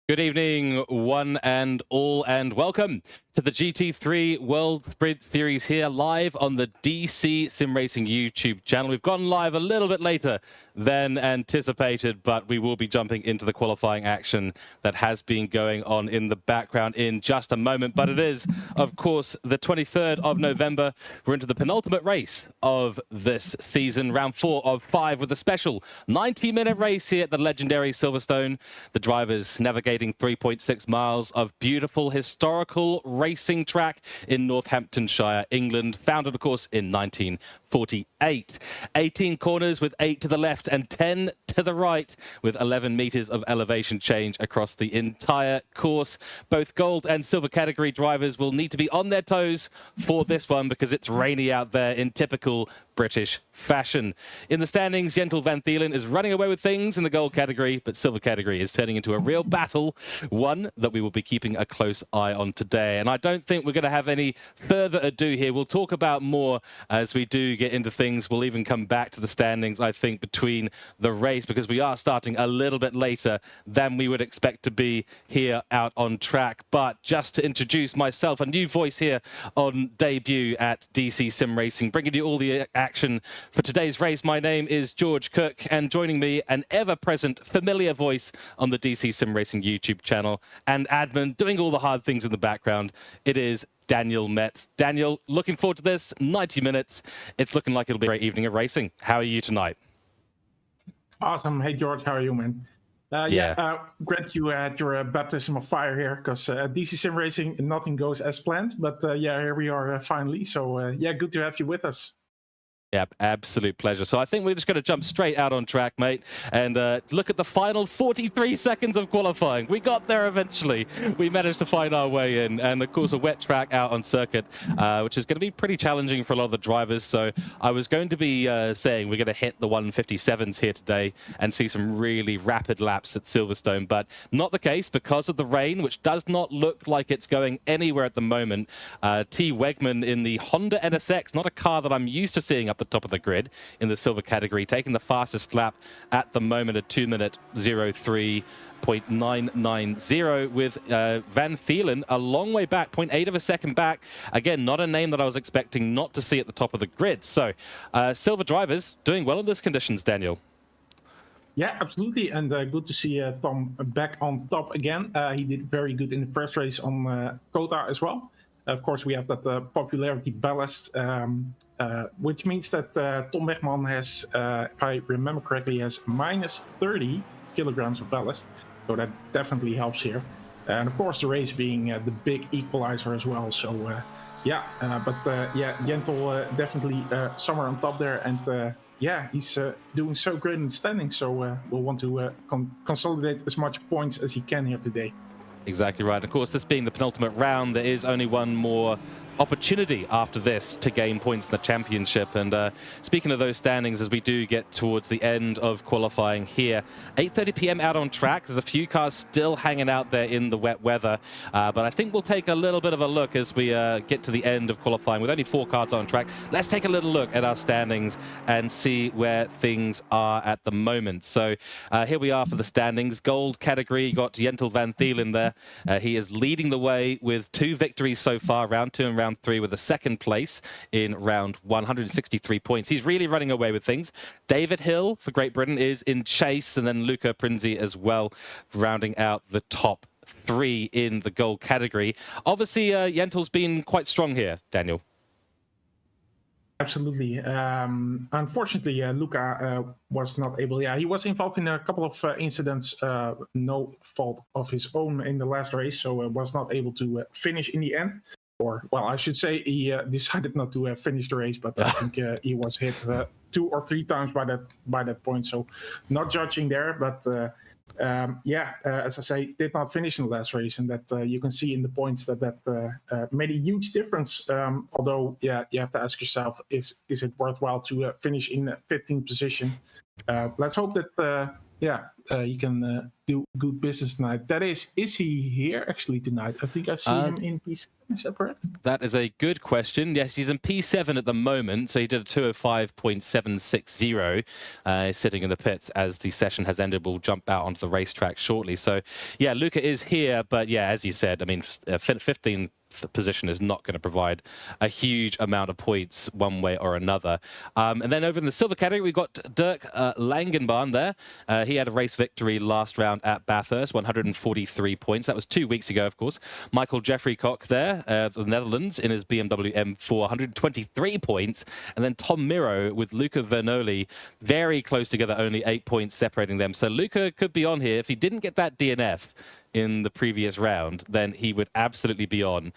Good evening, one and all, and welcome to the GT3 World Sprint Series here live on the DC-SimRacing YouTube channel. We've gone live a little bit later than anticipated, but we will be jumping into the qualifying action that has been going on in the background in just a moment. But it is, of course, the 23rd of November. We're into the penultimate race of this season, round 4 of 5, with a special 90-minute race here at the legendary Silverstone. The drivers navigating 3.6 miles of beautiful historical racing track in Northamptonshire, England, founded, of course, in 1948. 18 corners with 8 to the left and 10 to the right, with 11 meters of elevation change across the entire course. Both gold and silver category drivers will need to be on their toes for this one because it's rainy out there in typical British fashion. In the standings, Jentel Van Thielen is running away with things in the gold category, but silver category is turning into a real battle, one that we will be keeping a close eye on today. And I don't think we're going to have any further ado here. We'll talk about more as we do get into things. We'll even come back to the standings, I think, between the race, because we are starting a little bit later than we would expect to be here out on track. But just to introduce myself, a new voice here on debut at DC-SimRacing, bringing you all the action for today's race. My name is George Cook, and joining me, an ever-present familiar voice on the DC-SimRacing YouTube channel and admin, doing all the hard things in the background, it is Daniel Metz. Daniel, looking forward to this 90 minutes. It's looking like it'll be a great evening of racing. How are you tonight? Awesome. Hey, George, how are you, man? Grant, you had your baptism of fire here, because DC-SimRacing, nothing goes as planned. But yeah, here we are finally. So yeah, good to have you with us. Yeah, absolute pleasure. So I think we're just going to jump straight out on track, mate, and look at the final 43 seconds of qualifying. We got there eventually. We managed to find our way in, and of course a wet track out on circuit, which is going to be pretty challenging for a lot of the drivers. So I was going to be saying we're going to hit the 157s here today and see some really rapid laps at Silverstone, but not the case because of the rain, which does not look like it's going anywhere at the moment. T. Wegman in the Honda NSX, not a car that I'm used to seeing up the top of the grid in the silver category, taking the fastest lap at the moment at 2-minute 03.990, with Van Thielen a long way back, 0.8 of a second back. Again, not a name that I was expecting not to see at the top of the grid. So silver drivers doing well in these conditions, Daniel. Yeah, absolutely, and good to see Tom back on top again. He did very good in the first race on Kota as well. Of course, we have that popularity ballast, which means that Tom Wegman has, if I remember correctly, has minus 30 kilograms of ballast. So that definitely helps here. And of course, the race being the big equalizer as well. So yeah, yeah, Jentel definitely somewhere on top there. And yeah, he's doing so great in the standings. So we'll want to consolidate as much points as he can here today. Exactly right. Of course, this being the penultimate round, there is only one more opportunity after this to gain points in the championship. And speaking of those standings, as we do get towards the end of qualifying here, 8:30 p.m. out on track. There's a few cars still hanging out there in the wet weather, but I think we'll take a little bit of a look as we get to the end of qualifying with only 4 cars on track. Let's take a little look at our standings and see where things are at the moment. So here we are for the standings. Gold category, you got Jentel van Thielen there. He is leading the way with 2 victories so far, round 2 and round 3, with a 2nd place in round 163 points. He's really running away with things. David Hill for Great Britain is in chase, and then Luca Prinzi as well, rounding out the top 3 in the gold category. Obviously, Jentel's been quite strong here, Daniel. Absolutely. Unfortunately, Luca was not able. Yeah, he was involved in a couple of incidents, no fault of his own in the last race, so was not able to finish in the end. Or, well, I should say he decided not to finish the race, but I think he was hit 2 or 3 times by that point. So, not judging there, but as I say, did not finish in the last race, and that you can see in the points that made a huge difference. Although, yeah, you have to ask yourself, is it worthwhile to finish in 15th position? Let's hope that he can do good business tonight. That is he here actually tonight? I think I see him in P7. Is that correct? That is a good question. Yes, he's in P7 at the moment, so he did a 2:05.760. Sitting in the pits as the session has ended. We'll jump out onto the racetrack shortly. So, yeah, Luca is here, but yeah, as you said, I mean, 15 position is not going to provide a huge amount of points one way or another. And then over in the silver category, we've got Dirk Langenbahn there. He had a race victory last round at Bathurst, 143 points. That was 2 weeks ago, of course. Michael Jeffrey Koch there, of the Netherlands, in his BMW M4, 123 points. And then Tom Miro with Luca Vernoli, very close together, only 8 points separating them. So Luca could be on here. If he didn't get that DNF in the previous round, then he would absolutely be on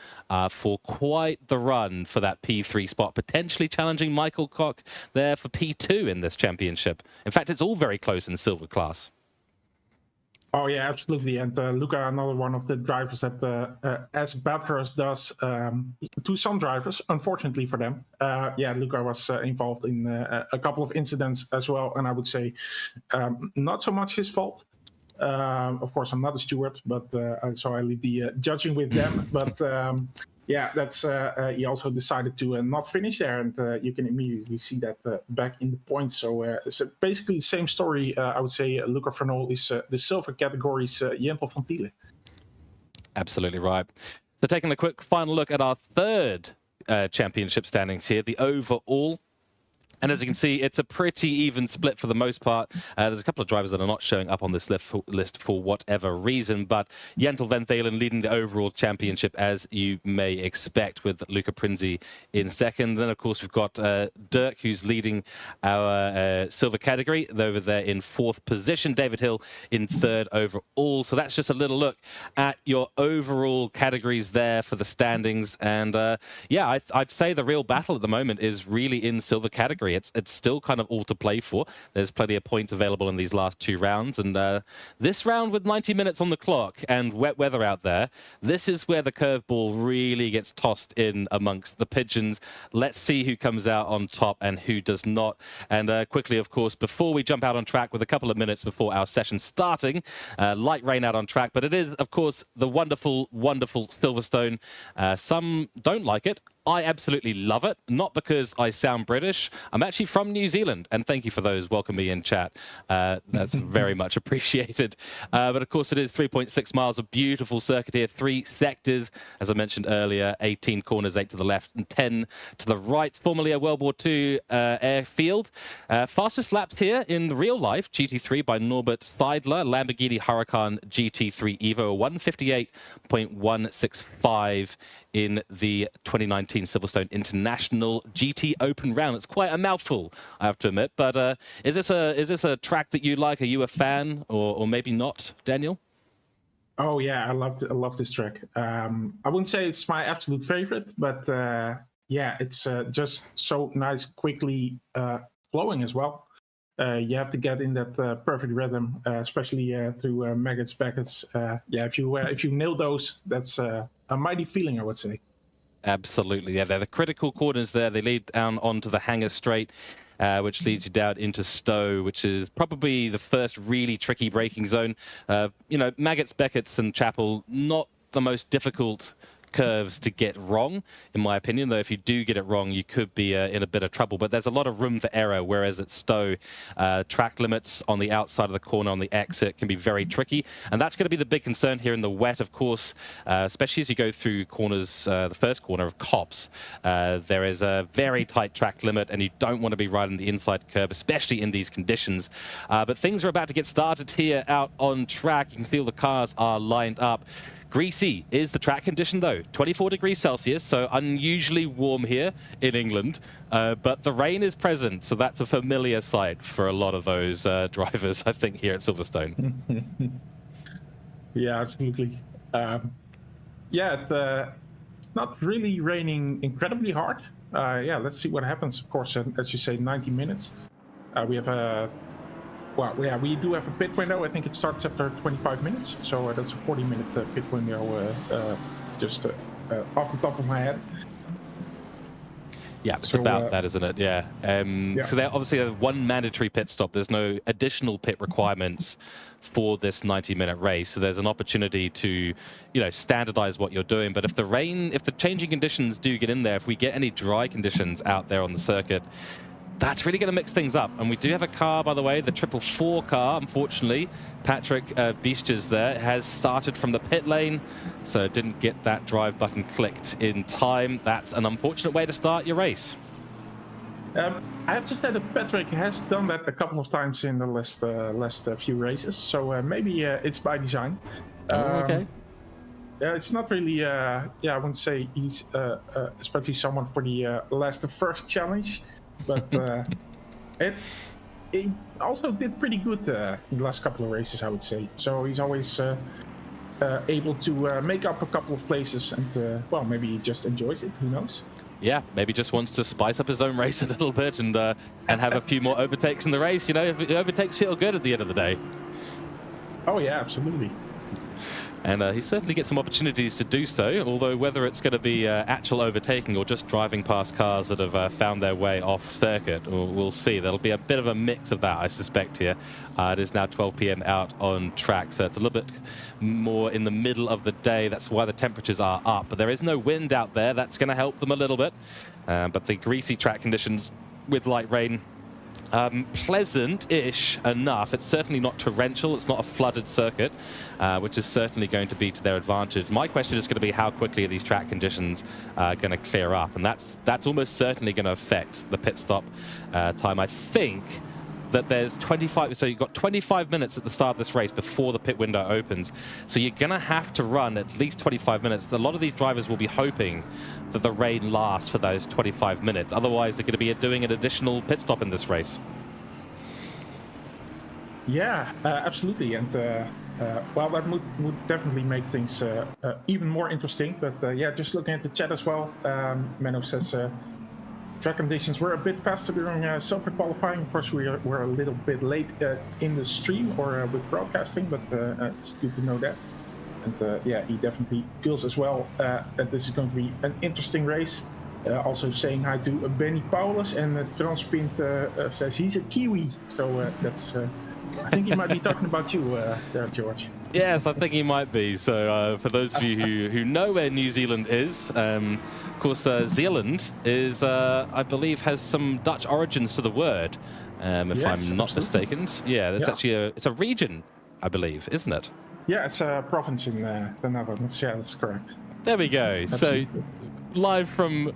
for quite the run for that P3 spot, potentially challenging Michael Koch there for P2 in this championship. In fact, it's all very close in the silver class. Oh, yeah, absolutely. And Luca, another one of the drivers that, as Bathurst does to some drivers, unfortunately for them, Luca was involved in a couple of incidents as well. And I would say not so much his fault. Of course, I'm not a steward, but so I leave the judging with them. But that's he also decided to not finish there, and you can immediately see that back in the points. So it's basically the same story. I would say Luca Vernol is the silver category's Jentel van Thielen. Absolutely right. So taking a quick final look at our 3rd championship standings here, the overall. And as you can see, it's a pretty even split for the most part. There's a couple of drivers that are not showing up on this list for whatever reason, but Jentel van Thielen leading the overall championship, as you may expect, with Luca Prinzi in 2nd. Then, of course, we've got Dirk, who's leading our silver category, over there in 4th position. David Hill in 3rd overall. So that's just a little look at your overall categories there for the standings. And I'd say the real battle at the moment is really in silver category. It's still kind of all to play for. There's plenty of points available in these last 2 rounds. And this round with 90 minutes on the clock and wet weather out there, this is where the curveball really gets tossed in amongst the pigeons. Let's see who comes out on top and who does not. And quickly, of course, before we jump out on track with a couple of minutes before our session starting, light rain out on track. But it is, of course, the wonderful, wonderful Silverstone. Some don't like it. I absolutely love it, not because I sound British. I'm actually from New Zealand, and thank you for those welcome me in chat. That's very much appreciated. But of course, it is 3.6 miles of beautiful circuit here, 3 sectors, as I mentioned earlier, 18 corners, 8 to the left and 10 to the right. Formerly a World War II airfield. Fastest laps here in real life, GT3 by Norbert Seidler, Lamborghini Huracan GT3 Evo, 158.165 in the 2019 Silverstone International GT Open Round. It's quite a mouthful, I have to admit. But is this a track that you like? Are you a fan, or maybe not, Daniel? Oh yeah, I love this track. I wouldn't say it's my absolute favorite, but it's just so nice, quickly flowing as well. You have to get in that perfect rhythm, especially through Maggots, Beckets. If you nail those, that's a mighty feeling, I would say. Absolutely, yeah. They're the critical corners there. They lead down onto the Hanger Straight, which leads you down into Stowe, which is probably the first really tricky braking zone. Maggots, Beckets, and Chapel, not the most difficult curves to get wrong, in my opinion, though if you do get it wrong, you could be in a bit of trouble. But there's a lot of room for error, whereas at Stowe, track limits on the outside of the corner on the exit can be very tricky. And that's going to be the big concern here in the wet, of course, especially as you go through corners, the first corner of Copse. There is a very tight track limit, and you don't want to be riding the inside curb, especially in these conditions. But things are about to get started here out on track. You can see all the cars are lined up. Greasy is the track condition, though. 24 degrees Celsius, so unusually warm here in England. But the rain is present, so that's a familiar sight for a lot of those drivers, I think, here at Silverstone. Yeah, absolutely. It's not really raining incredibly hard. Let's see what happens. Of course, as you say, 90 minutes. We have we do have a pit window. I think it starts after 25 minutes. So that's a 40-minute pit window, just off the top of my head. Yeah, it's about that, isn't it? Yeah. So there obviously have one mandatory pit stop. There's no additional pit requirements for this 90-minute race. So there's an opportunity to, standardize what you're doing. But if the changing conditions do get in there, if we get any dry conditions out there on the circuit, that's really going to mix things up. And we do have a car, by the way, the 444 car, unfortunately. Patrick Biestjes there has started from the pit lane, so didn't get that drive button clicked in time. That's an unfortunate way to start your race. I have to say that Patrick has done that a couple of times in the last few races, so maybe it's by design. Okay. It's not really, I wouldn't say he's especially someone for the first challenge. But it also did pretty good in the last couple of races, I would say. So he's always able to make up a couple of places, and maybe he just enjoys it. Who knows? Yeah, maybe just wants to spice up his own race a little bit and have a few more overtakes in the race. Overtakes feel good at the end of the day. Oh yeah, absolutely. And he certainly gets some opportunities to do so, although whether it's going to be actual overtaking or just driving past cars that have found their way off circuit, we'll see. There'll be a bit of a mix of that, I suspect, here. It is now 12 p.m. out on track, so it's a little bit more in the middle of the day. That's why the temperatures are up. But there is no wind out there. That's going to help them a little bit. But the greasy track conditions with light rain, pleasant-ish enough. It's certainly not torrential. It's not a flooded circuit, which is certainly going to be to their advantage. My question is going to be how quickly are these track conditions going to clear up, and that's almost certainly going to affect the pit stop time. I think that there's 25, so you've got 25 minutes at the start of this race before the pit window opens. So you're going to have to run at least 25 minutes. A lot of these drivers will be hoping that the rain lasts for those 25 minutes. Otherwise, they're going to be doing an additional pit stop in this race. Yeah, absolutely. And that would definitely make things even more interesting. But just looking at the chat as well, Menno says track conditions were a bit faster during silver qualifying. Of course, we're a little bit late in the stream or with broadcasting, but it's good to know that. And he definitely feels as well that this is going to be an interesting race. Also saying hi to Benny Paulus, and Transpint says he's a Kiwi. So that's, I think he might be talking about you there, George. Yes, I think he might be. So for those of you who know where New Zealand is, of course, Zealand is, I believe, has some Dutch origins to the word, if I'm not mistaken. Yeah, there's actually it's a region, I believe, isn't it? Yeah, it's a province in the Netherlands. Yeah, that's correct. There we go. Absolutely. So live from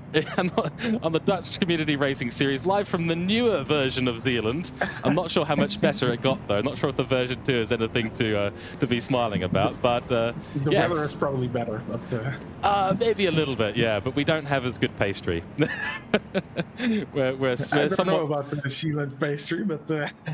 on the Dutch Community Racing Series, live from the newer version of Zealand. I'm not sure how much better it got, though. I'm not sure if the version 2 is anything to be smiling about. But the weather is probably better. But maybe a little bit, yeah. But we don't have as good pastry. we're I don't know about the Zealand pastry, but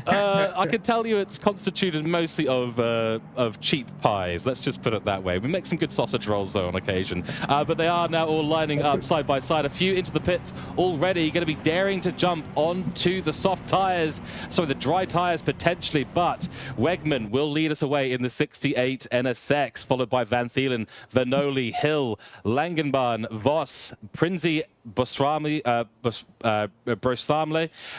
I can tell you it's constituted mostly of cheap pies. Let's just put it that way. We make some good sausage rolls though on occasion. But they are now all lining lining up side by side. A few into the pits already, going to be daring to jump onto the soft tires, sorry, the dry tires potentially, but Wegman will lead us away in the 68 NSX, followed by Van Thielen, Vanoli, Hill, Langenbahn, Voss, Prinzi, Bostramle,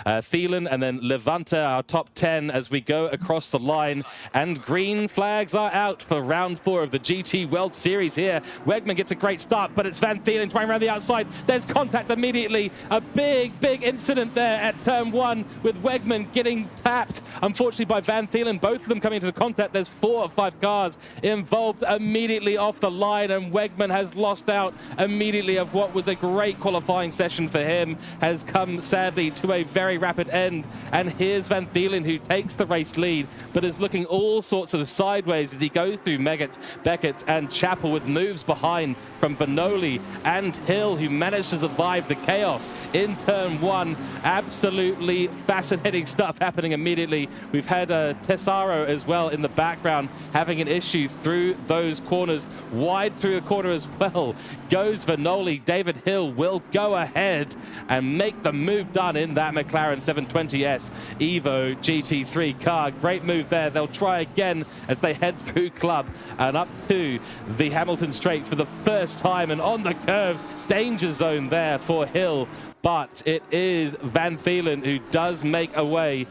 Thielen, and then Levante, our top 10 as we go across the line. And green flags are out for round 4 of the GT World Series here. Wegman gets a great start, but it's Van Thielen trying around the outside. There's contact immediately. A big incident there at turn 1 with Wegman getting tapped, unfortunately, by Van Thielen. Both of them coming into contact. There's 4 or 5 cars involved immediately off the line, and Wegman has lost out immediately of what was a great qualifying session for him. Has come sadly to a very rapid end, and here's Van Thielen, who takes the race lead but is looking all sorts of sideways as he goes through Beckett and Chappell, with moves behind from Vanoli and Hill, who managed to survive the chaos in turn 1. Absolutely fascinating stuff happening immediately. We've had Tessaro as well in the background having an issue through those corners, wide through the corner as well. Goes Vanoli. David Hill will go ahead and make the move done in that McLaren 720S Evo GT3 car. Great move there. They'll try again as they head through Club and up to the Hamilton Straight for the first time, and on the curves, danger zone there for Hill. But it is Van Thielen who does make a way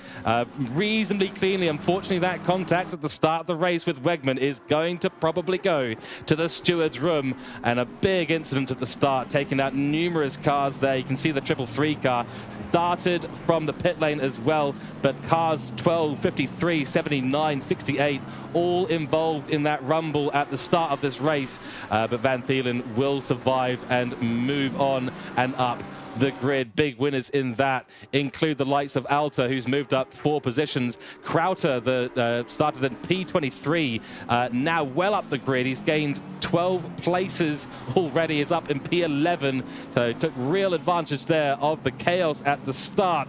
reasonably cleanly. Unfortunately, that contact at the start of the race with Wegman is going to probably go to the steward's room, and a big incident at the start, taking out numerous cars there. You can see the 333 car started from the pit lane as well, but cars 12, 53, 79, 68, all involved in that rumble at the start of this race. But Van Thielen will survive and move on and up the grid. Big winners in that include the likes of Alta, who's moved up 4 positions. Krauter, the started in P23, now well up the grid. He's gained 12 places already, is up in P11, so took real advantage there of the chaos at the start.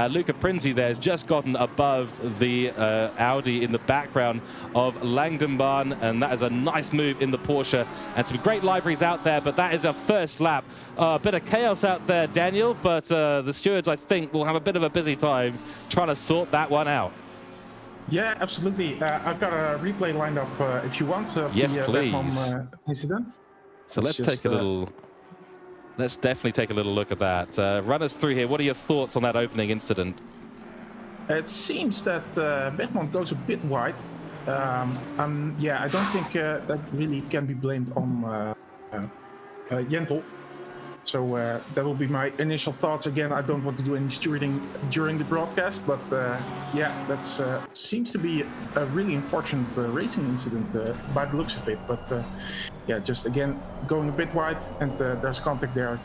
Luca Prinzi there has just gotten above the Audi in the background of Langenbahn, and that is a nice move in the Porsche, and some great liveries out there, but that is our first lap. A bit of chaos out there, Daniel, but the stewards, I think, will have a bit of a busy time trying to sort that one out. Yeah, absolutely. I've got a replay lined up if you want. Yes, the, please. Incident. So let's take a little. Let's definitely take a little look at that. Run us through here. What are your thoughts on that opening incident? It seems that Beckman goes a bit wide. Yeah, I don't think that really can be blamed on Jentel. So that will be my initial thoughts. Again, I don't want to do any stewarding during the broadcast, but yeah, that's seems to be a really unfortunate racing incident by the looks of it. But yeah, just again going a bit wide, and there's contact there,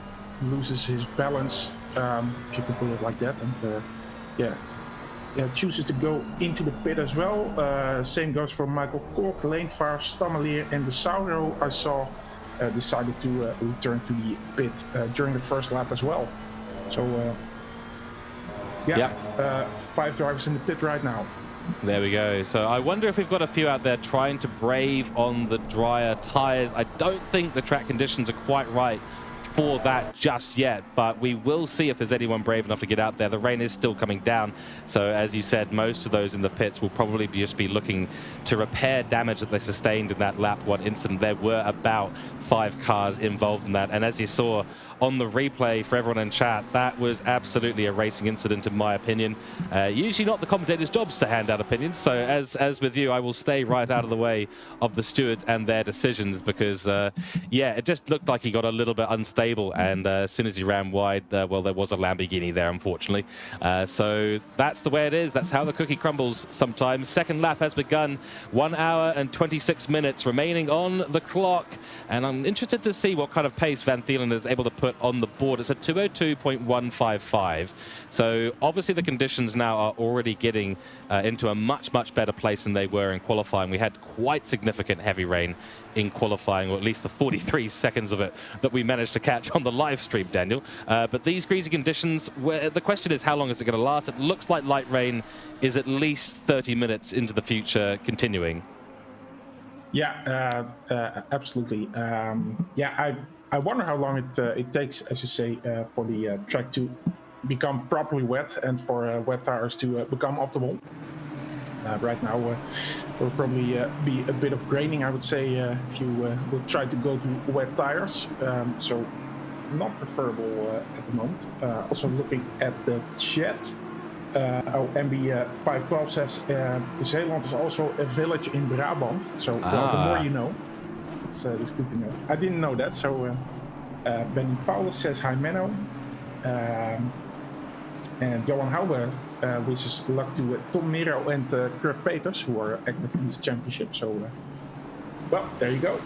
loses his balance, if you can put it like that, and yeah, chooses to go into the pit as well. Same goes for Michael Kork, Leenvaar, Stammelier, and the Sauro I saw decided to return to the pit during the first lap as well. So yeah, 5 drivers in the pit right now. There we go. So I wonder if we've got a few out there trying to brave on the drier tires. I don't think the track conditions are quite right for that just yet, but we will see if there's anyone brave enough to get out there. The rain is still coming down, so as you said, most of those in the pits will probably just be looking to repair damage that they sustained in that lap 1 incident. There were about 5 cars involved in that, and as you saw on the replay for everyone in chat, that was absolutely a racing incident in my opinion. Usually not the commentators' jobs to hand out opinions, so as with you, I will stay right out of the way of the stewards and their decisions, because yeah, it just looked like he got a little bit unstable, and as soon as he ran wide, well, there was a Lamborghini there, unfortunately. So that's the way it is. That's how the cookie crumbles sometimes. Second lap has begun. 1 hour and 26 minutes remaining on the clock, and I'm interested to see what kind of pace Van Thielen is able to put on the board. It's a 202.155. So obviously the conditions now are already getting into a much better place than they were in qualifying. We had quite significant heavy rain in qualifying, or at least the 43 seconds of it that we managed to catch on the live stream, Daniel. But these greasy conditions, the question is, how long is it going to last? It looks like light rain is at least 30 minutes into the future continuing. Yeah, absolutely. Yeah, I wonder how long it takes, as you say, for the track to become properly wet and for wet tires to become optimal. Right now, there will probably be a bit of graining, I would say, if you will try to go to wet tires. So not preferable at the moment. Also looking at the chat. MB512 says Zeeland is also a village in Brabant. So well, the more you know. It's good to know. I didn't know that. So Benny Paulus says hi, Menno. And Johan Hauber wishes luck to Tom Miro and Kurt Peters, who are active in this championship. So, well, there you go.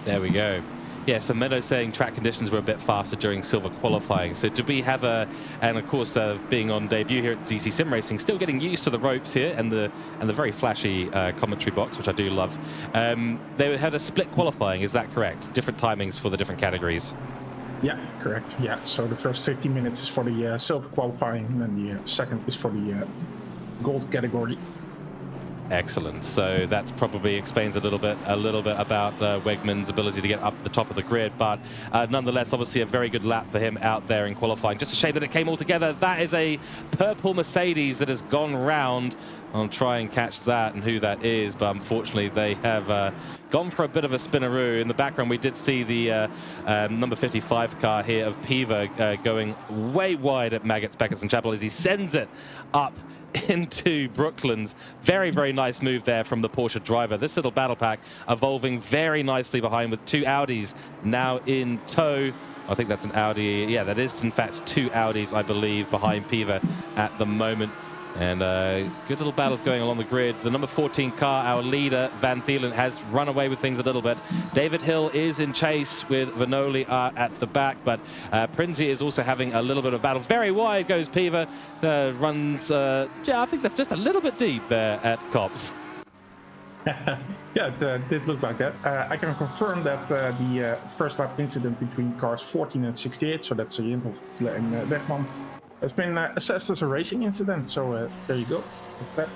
There we go. Yeah, so Meadow saying track conditions were a bit faster during silver qualifying. So do we have and of course being on debut here at DC-SimRacing, still getting used to the ropes here and the very flashy commentary box, which I do love. They had a split qualifying, is that correct? Different timings for the different categories. Yeah, correct. Yeah, so the first 15 minutes is for the silver qualifying, and then the second is for the gold category. Excellent. So that's probably explains a little bit about Wegman's ability to get up the top of the grid, but nonetheless, obviously a very good lap for him out there in qualifying. Just a shame that it came all together. That is a purple Mercedes that has gone round. I'll try and catch that and who that is, but unfortunately they have gone for a bit of a spinaroo. In the background, we did see the number 55 car here of Piva going way wide at Maggots, Beckett and Chapel as he sends it up into Brooklands. Very, very nice move there from the Porsche driver. This little battle pack evolving very nicely behind with two Audis now in tow. I think that's an Audi. Yeah, that is in fact two Audis, I believe, behind Piva at the moment. And good little battles going along the grid. The number 14 car, our leader, Van Thielen, has run away with things a little bit. David Hill is in chase with Vanoli at the back, but Prinzi is also having a little bit of battle. Very wide goes Piva. Runs, yeah, I think that's just a little bit deep there at Cops. Yeah, it did look like that. I can confirm that the first lap incident between cars 14 and 68, so that's a hint of Wegman, it's been assessed as a racing incident, so there you go. That's that.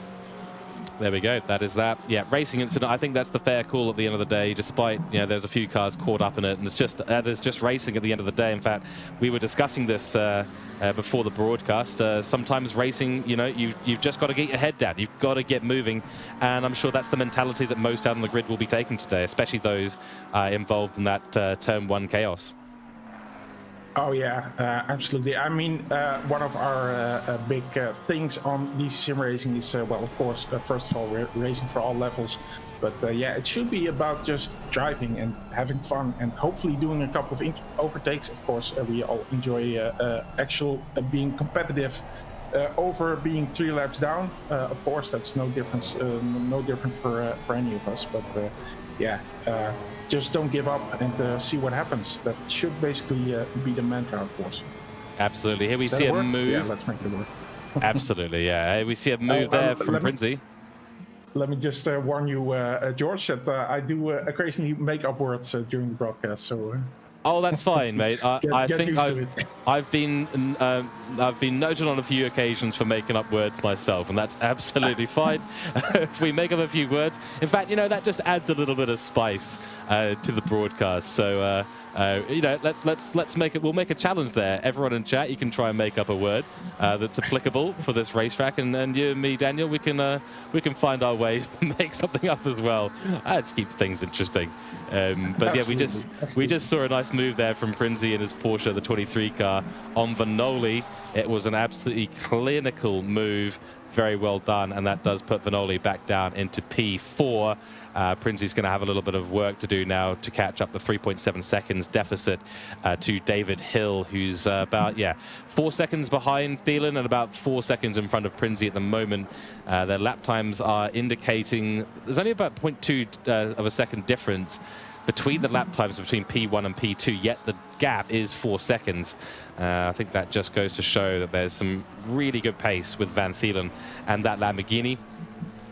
There we go. That is that. Yeah, racing incident. I think that's the fair call at the end of the day, despite, you know, there's a few cars caught up in it, and it's just there's just racing at the end of the day. In fact, we were discussing this before the broadcast. Sometimes racing, you know, you've just got to get your head down. You've got to get moving, and I'm sure that's the mentality that most out on the grid will be taking today, especially those involved in that Turn 1 chaos. Oh yeah, absolutely. I mean, one of our big things on DC-SimRacing is, well, of course, first of all, we're racing for all levels. But yeah, it should be about just driving and having fun and hopefully doing a couple of overtakes. Of course, we all enjoy actual being competitive over being 3 laps down. Of course, that's no different for any of us. But yeah. Just don't give up and see what happens. That should basically be the mantra, of course. Absolutely. Here we see a move. Yeah, let's make it work. Absolutely, yeah. Here we see a move there from Prinzi. Let me just warn you, George, that I do occasionally make up words during the broadcast. So. Oh, that's fine, mate. I think I've been noted on a few occasions for making up words myself, and that's absolutely fine. If we make up a few words, in fact, you know, that just adds a little bit of spice to the broadcast. So, you know, let's make it. We'll make a challenge there. Everyone in chat, you can try and make up a word that's applicable for this racetrack, and you and me, Daniel, we can find our ways to make something up as well. That just keeps things interesting. But yeah, we just saw a nice move there from Prinzi in his Porsche, the 23 car, on Vanoli. It was an absolutely clinical move, very well done, and that does put Vanoli back down into P4. Prinzi's going to have a little bit of work to do now to catch up the 3.7 seconds deficit to David Hill, who's about 4 seconds behind Thielen and about 4 seconds in front of Prinzi at the moment. Their lap times are indicating there's only about 0.2 of a second difference between the lap times between P1 and P2, yet the gap is 4 seconds. I think that just goes to show that there's some really good pace with Van Thielen and that Lamborghini,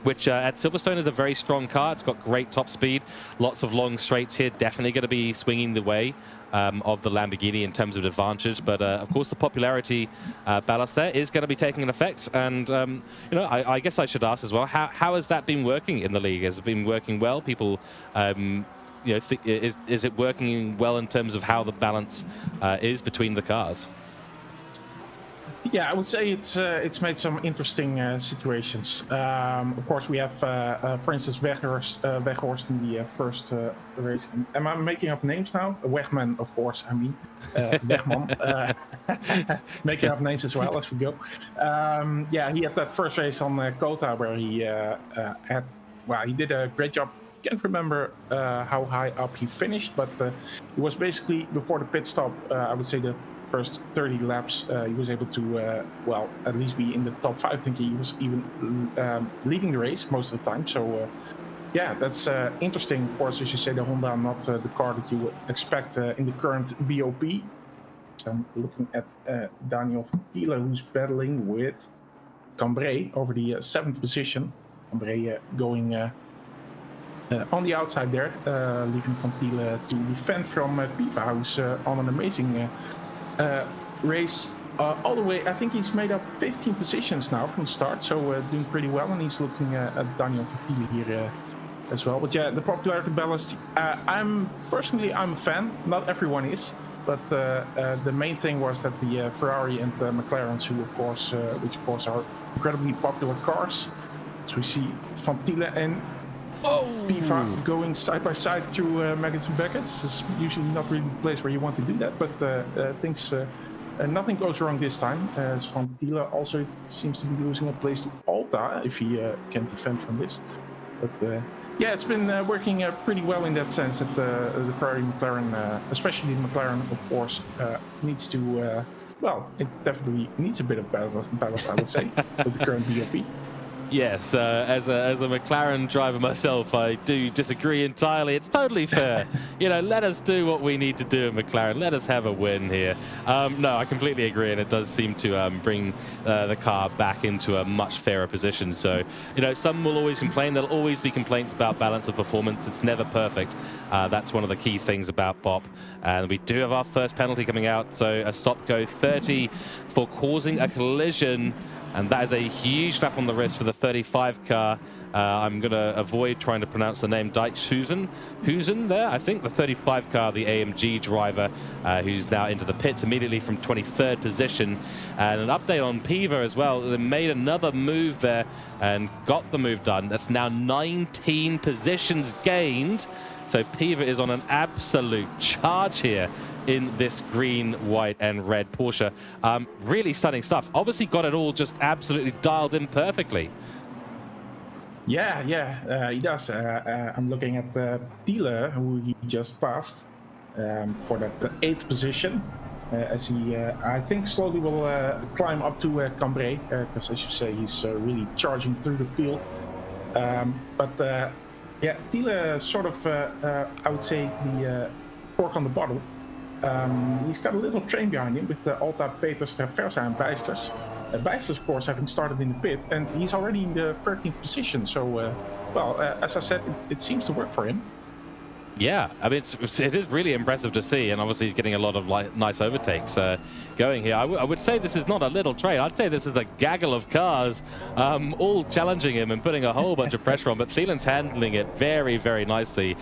which at Silverstone is a very strong car. It's got great top speed, lots of long straights here, definitely going to be swinging the way of the Lamborghini in terms of advantage. But of course, the popularity ballast there is going to be taking an effect. And, you know, I guess I should ask as well, how has that been working in the league? Has it been working well? People is it working well in terms of how the balance is between the cars? Yeah, I would say it's made some interesting situations. Of course, we have, for instance, Weghorst in the first race. Am I making up names now? Wegman, of course. I mean, Wegman. Making up names as well as we go. Yeah, he had that first race on Kota where he had. Well, he did a great job. Can't remember how high up he finished, but it was basically before the pit stop. I would say the first 30 laps, he was able to, well, at least be in the top 5. I think he was even leading the race most of the time. So, yeah, that's interesting. Of course, as you say, the Honda, not the car that you would expect in the current BOP. So I'm looking at Daniel van Tiele, who's battling with Cambrai over the 7th position. Cambrai going on the outside there, leaving van Tiele to defend from Piva, who's on an amazing race all the way. I think he's made up 15 positions now from the start, so doing pretty well. And he's looking at Daniel van Tiele here as well. But yeah, the popularity balance. I'm a fan. Not everyone is, but the main thing was that the Ferrari and McLarens, who of course, which of course are incredibly popular cars. So we see van Tiele and Piva going side by side through Maggots and Beckett's. It's usually not really the place where you want to do that, but things nothing goes wrong this time. As Van Tiele also seems to be losing a place to Alta if he can defend from this. But yeah, it's been working pretty well in that sense that the Ferrari McLaren, especially the McLaren, of course, needs to. Well, it definitely needs a bit of ballast, I would say, with the current BOP. Yes, as a McLaren driver myself, I do disagree entirely. It's totally fair. Let us do what we need to do at McLaren. Let us have a win here. No, I completely agree, and it does seem to bring the car back into a much fairer position. So, some will always complain. There'll always be complaints about balance of performance. It's never perfect. That's one of the key things about BOP. And we do have our first penalty coming out. So a stop go 30 for causing a collision. And that is a huge slap on the wrist for the 35 car. I'm going to avoid trying to pronounce the name Dijkshuizen there. I think the 35 car, the AMG driver, who's now into the pits immediately from 23rd position. And an update on Piva as well. They made another move there and got the move done. That's now 19 positions gained. So Piva is on an absolute charge here in this green, white, and red Porsche. Really stunning stuff. Obviously got it all just absolutely dialed in perfectly. Yeah, he does. I'm looking at Tiele, who he just passed for that 8th position. As he, I think, slowly will climb up to Cambrai, because as you say, he's really charging through the field. But yeah, Tiele sort of, I would say, the cork on the bottle. He's got a little train behind him with Alta, Peters, Traversa, and Bijsters. Bijsters, of course, having started in the pit, and he's already in the 13th position. So, well, as I said, it seems to work for him. Yeah, I mean, it is really impressive to see, and obviously he's getting a lot of nice overtakes going here. I would say this is not a little train. I'd say this is a gaggle of cars all challenging him and putting a whole bunch of pressure on, but Thielen's handling it very, very nicely.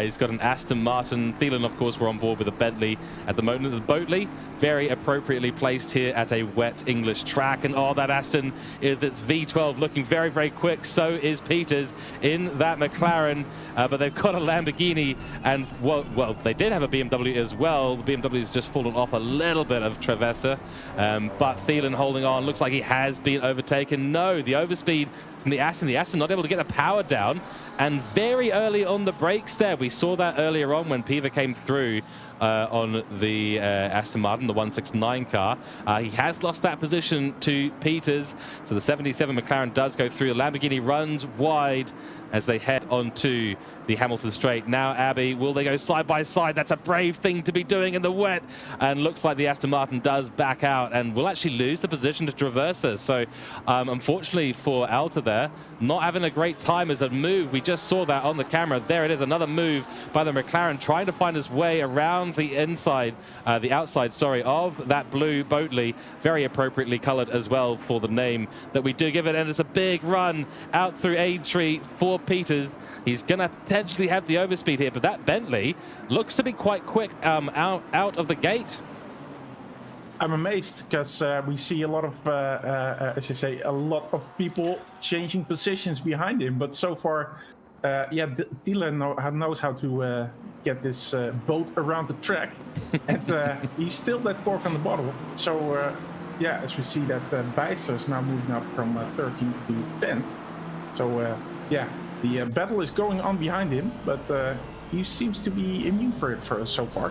He's got an Aston Martin. Thielen, of course, we're on board with a Bentley at the moment. The Boatley, very appropriately placed here at a wet English track. And that Aston is its V12 looking very, very quick. So is Peters in that McLaren. But they've got a Lamborghini, and well, they did have a BMW as well. The BMW's just fallen off a little bit of Traversa, but Thielen holding on. Looks like he has been overtaken. No, the overspeed from the Aston not able to get the power down, and very early on the brakes there. We saw that earlier on when Piva came through on the Aston Martin, the 169 car. He has lost that position to Peters, so the 77 McLaren does go through. The Lamborghini runs wide as they head onto the Hamilton Straight. Now, Abby, will they go side by side? That's a brave thing to be doing in the wet. And looks like the Aston Martin does back out and will actually lose the position to Traversa. So, unfortunately for Alta there, not having a great time as a move. We just saw that on the camera. There it is, another move by the McLaren trying to find his way around the outside, of that blue Boatley. Very appropriately colored as well for the name that we do give it. And it's a big run out through Aintree for Peters. He's going to potentially have the overspeed here, but that Bentley looks to be quite quick out of the gate. I'm amazed because we see a lot of, as I say, a lot of people changing positions behind him. But so far, yeah, Thiele knows how to get this boat around the track, and he's still that cork on the bottle. So yeah, as we see that Bijster is now moving up from 13 to 10. So yeah, the battle is going on behind him, but he seems to be immune for it so far.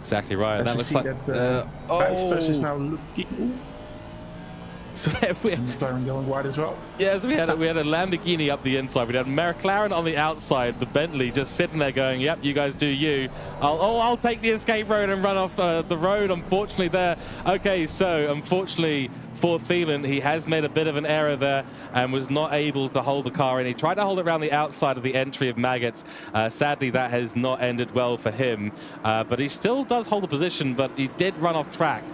Exactly right. As That looks like Bijster is now looking. Ooh. So McLaren going wide as well. Yes, we had a Lamborghini up the inside. We had McLaren on the outside. The Bentley just sitting there going, "Yep, you guys do you. I'll take the escape road and run off the road." Unfortunately, there. Okay, so unfortunately for Thielen, he has made a bit of an error there and was not able to hold the car in. He tried to hold it around the outside of the entry of Maggots. Sadly, that has not ended well for him. But he still does hold the position, but he did run off track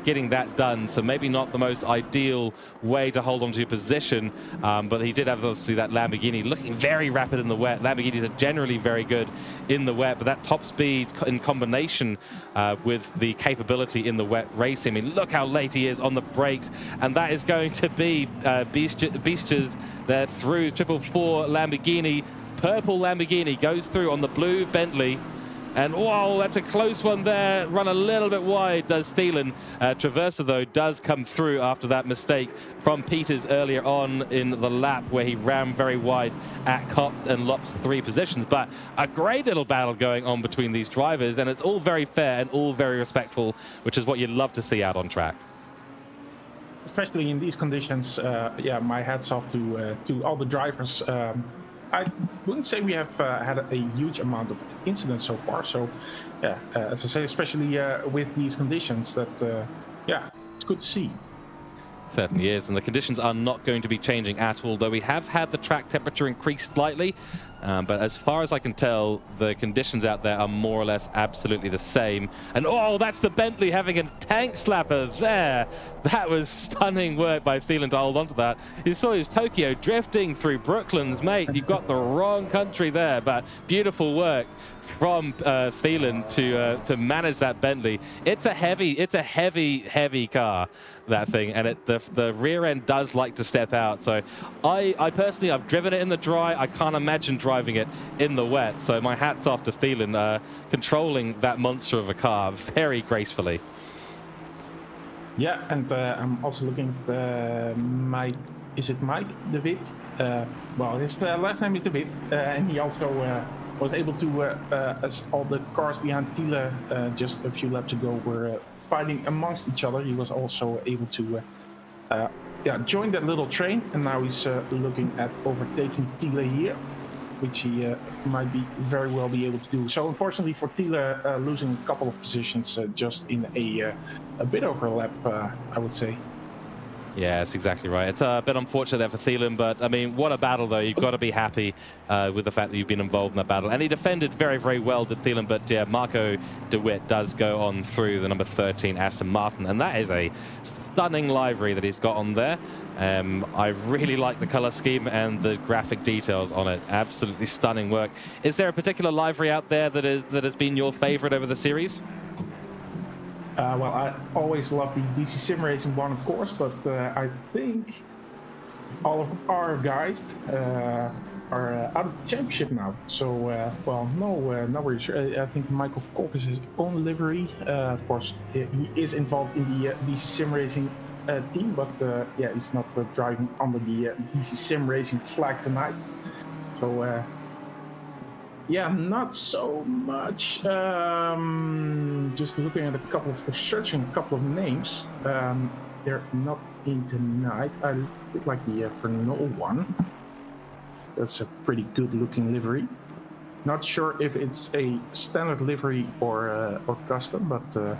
getting that done. So maybe not the most ideal way to hold on to your position. But he did have, obviously, that Lamborghini looking very rapid in the wet. Lamborghinis are generally very good in the wet, but that top speed in combination with the capability in the wet racing. I mean, look how late he is on the brakes. And that is going to be Bijster's there through 444 Lamborghini. Purple Lamborghini goes through on the blue Bentley. And whoa, that's a close one there. Run a little bit wide, does Thielen. Traverser, though, does come through after that mistake from Peters earlier on in the lap where he ran very wide at Kops and Lops 3 positions. But a great little battle going on between these drivers, and it's all very fair and all very respectful, which is what you'd love to see out on track. Especially in these conditions, yeah, my hats off to all the drivers. I wouldn't say we have had a huge amount of incidents so far. So, yeah, as I say, especially with these conditions, that yeah, it's good to see. Certainly is, and the conditions are not going to be changing at all, though we have had the track temperature increase slightly. But as far as I can tell, the conditions out there are more or less absolutely the same. And oh, that's the Bentley having a tank slapper there. That was stunning work by Thielen to hold on to that. You saw his Tokyo drifting through Brooklands, mate. You've got the wrong country there, but beautiful work from Thielen to manage that Bentley. It's a heavy car, that thing, and the rear end does like to step out. So I personally, I've driven it in the dry. I can't imagine driving it in the wet. So my hat's off to Thielen, controlling that monster of a car very gracefully. Yeah, and I'm also looking at Mike. Is it Mike De Wit? Well, his last name is De Wit, and he also was able to, as all the cars behind Thiele just a few laps ago were fighting amongst each other, he was also able to yeah, join that little train, and now he's looking at overtaking Thiele here, which he might be very well be able to do. So unfortunately for Thiele, losing a couple of positions just in a bit over a lap, I would say. Yeah, that's exactly right. It's a bit unfortunate there for Thielen, but I mean, what a battle, though. You've got to be happy with the fact that you've been involved in that battle. And he defended very, very well, did Thielen, but yeah, Marco De Wit does go on through the number 13 Aston Martin, and that is a stunning livery that he's got on there. I really like the color scheme and the graphic details on it. Absolutely stunning work. Is there a particular livery out there that has been your favorite over the series? Well, I always love the DC-SimRacing one, of course, but I think all of our guys are out of the championship now. So, well, not really sure. I think Michael Koch is his own livery. Of course, he is involved in the DC-SimRacing team, but yeah, he's not driving under the DC-SimRacing flag tonight. So, yeah, not so much. Just looking at searching a couple of names. They're not in tonight. I did like the Fernol one. That's a pretty good looking livery. Not sure if it's a standard livery or custom, but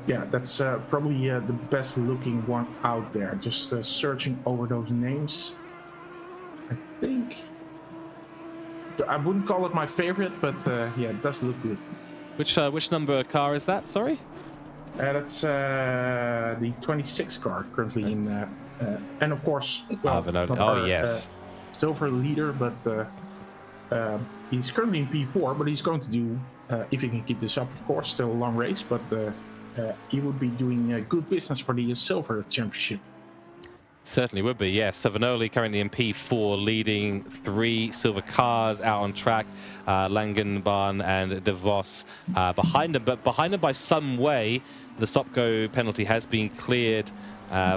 yeah, that's probably the best looking one out there. Just searching over those names. I think I wouldn't call it my favorite, but yeah, it does look good. Which number car is that? Sorry. That's the 26 car currently in, and of course, well, yes. silver leader, but he's currently in P4. But he's going to do, if he can keep this up, of course, still a long race, but he would be doing good business for the silver championship. Certainly would be, yes. So Vanoli currently in P4, leading 3 silver cars out on track. Langenbahn and De Vos behind them, but behind them by some way. The stop-go penalty has been cleared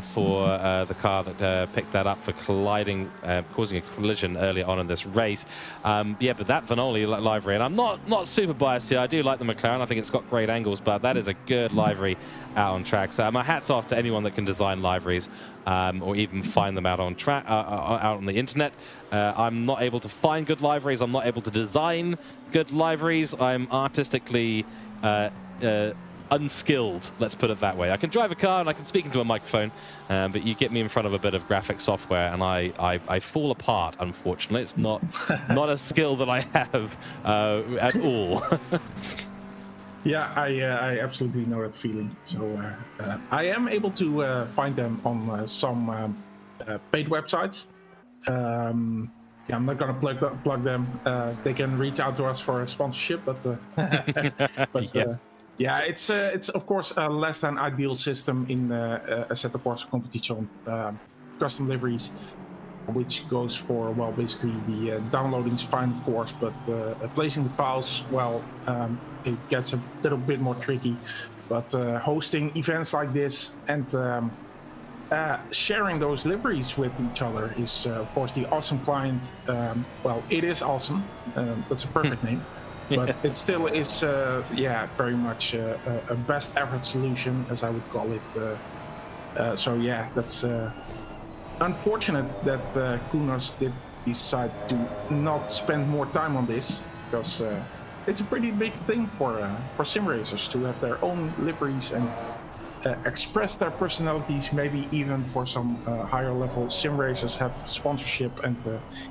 for the car that picked that up for colliding, causing a collision earlier on in this race. Yeah, but that Vanoli livery, and I'm not super biased here. I do like the McLaren. I think it's got great angles, but that is a good livery out on track. So my hat's off to anyone that can design liveries or even find them out on track, out on the internet. I'm not able to find good liveries. I'm not able to design good liveries. I'm artistically unskilled, let's put it that way. I can drive a car and I can speak into a microphone, but you get me in front of a bit of graphic software and I fall apart, unfortunately. It's not a skill that I have at all. Yeah, I absolutely know that feeling. So I am able to find them on some paid websites. Yeah, I'm not going to plug them. They can reach out to us for a sponsorship, but Yes. yeah, it's of course a less than ideal system in Assetto Corsa Competizione custom liveries, which goes for, well, basically the downloading is fine, of course, but placing the files, well, it gets a little bit more tricky. But hosting events like this and sharing those liveries with each other is, of course, the awesome client. Well, it is awesome. That's a perfect name. But it still is, yeah, very much a best effort solution, as I would call it. So yeah, that's unfortunate that Kunos did decide to not spend more time on this, because it's a pretty big thing for sim racers to have their own liveries and express their personalities. Maybe even for some higher level sim racers have sponsorship, and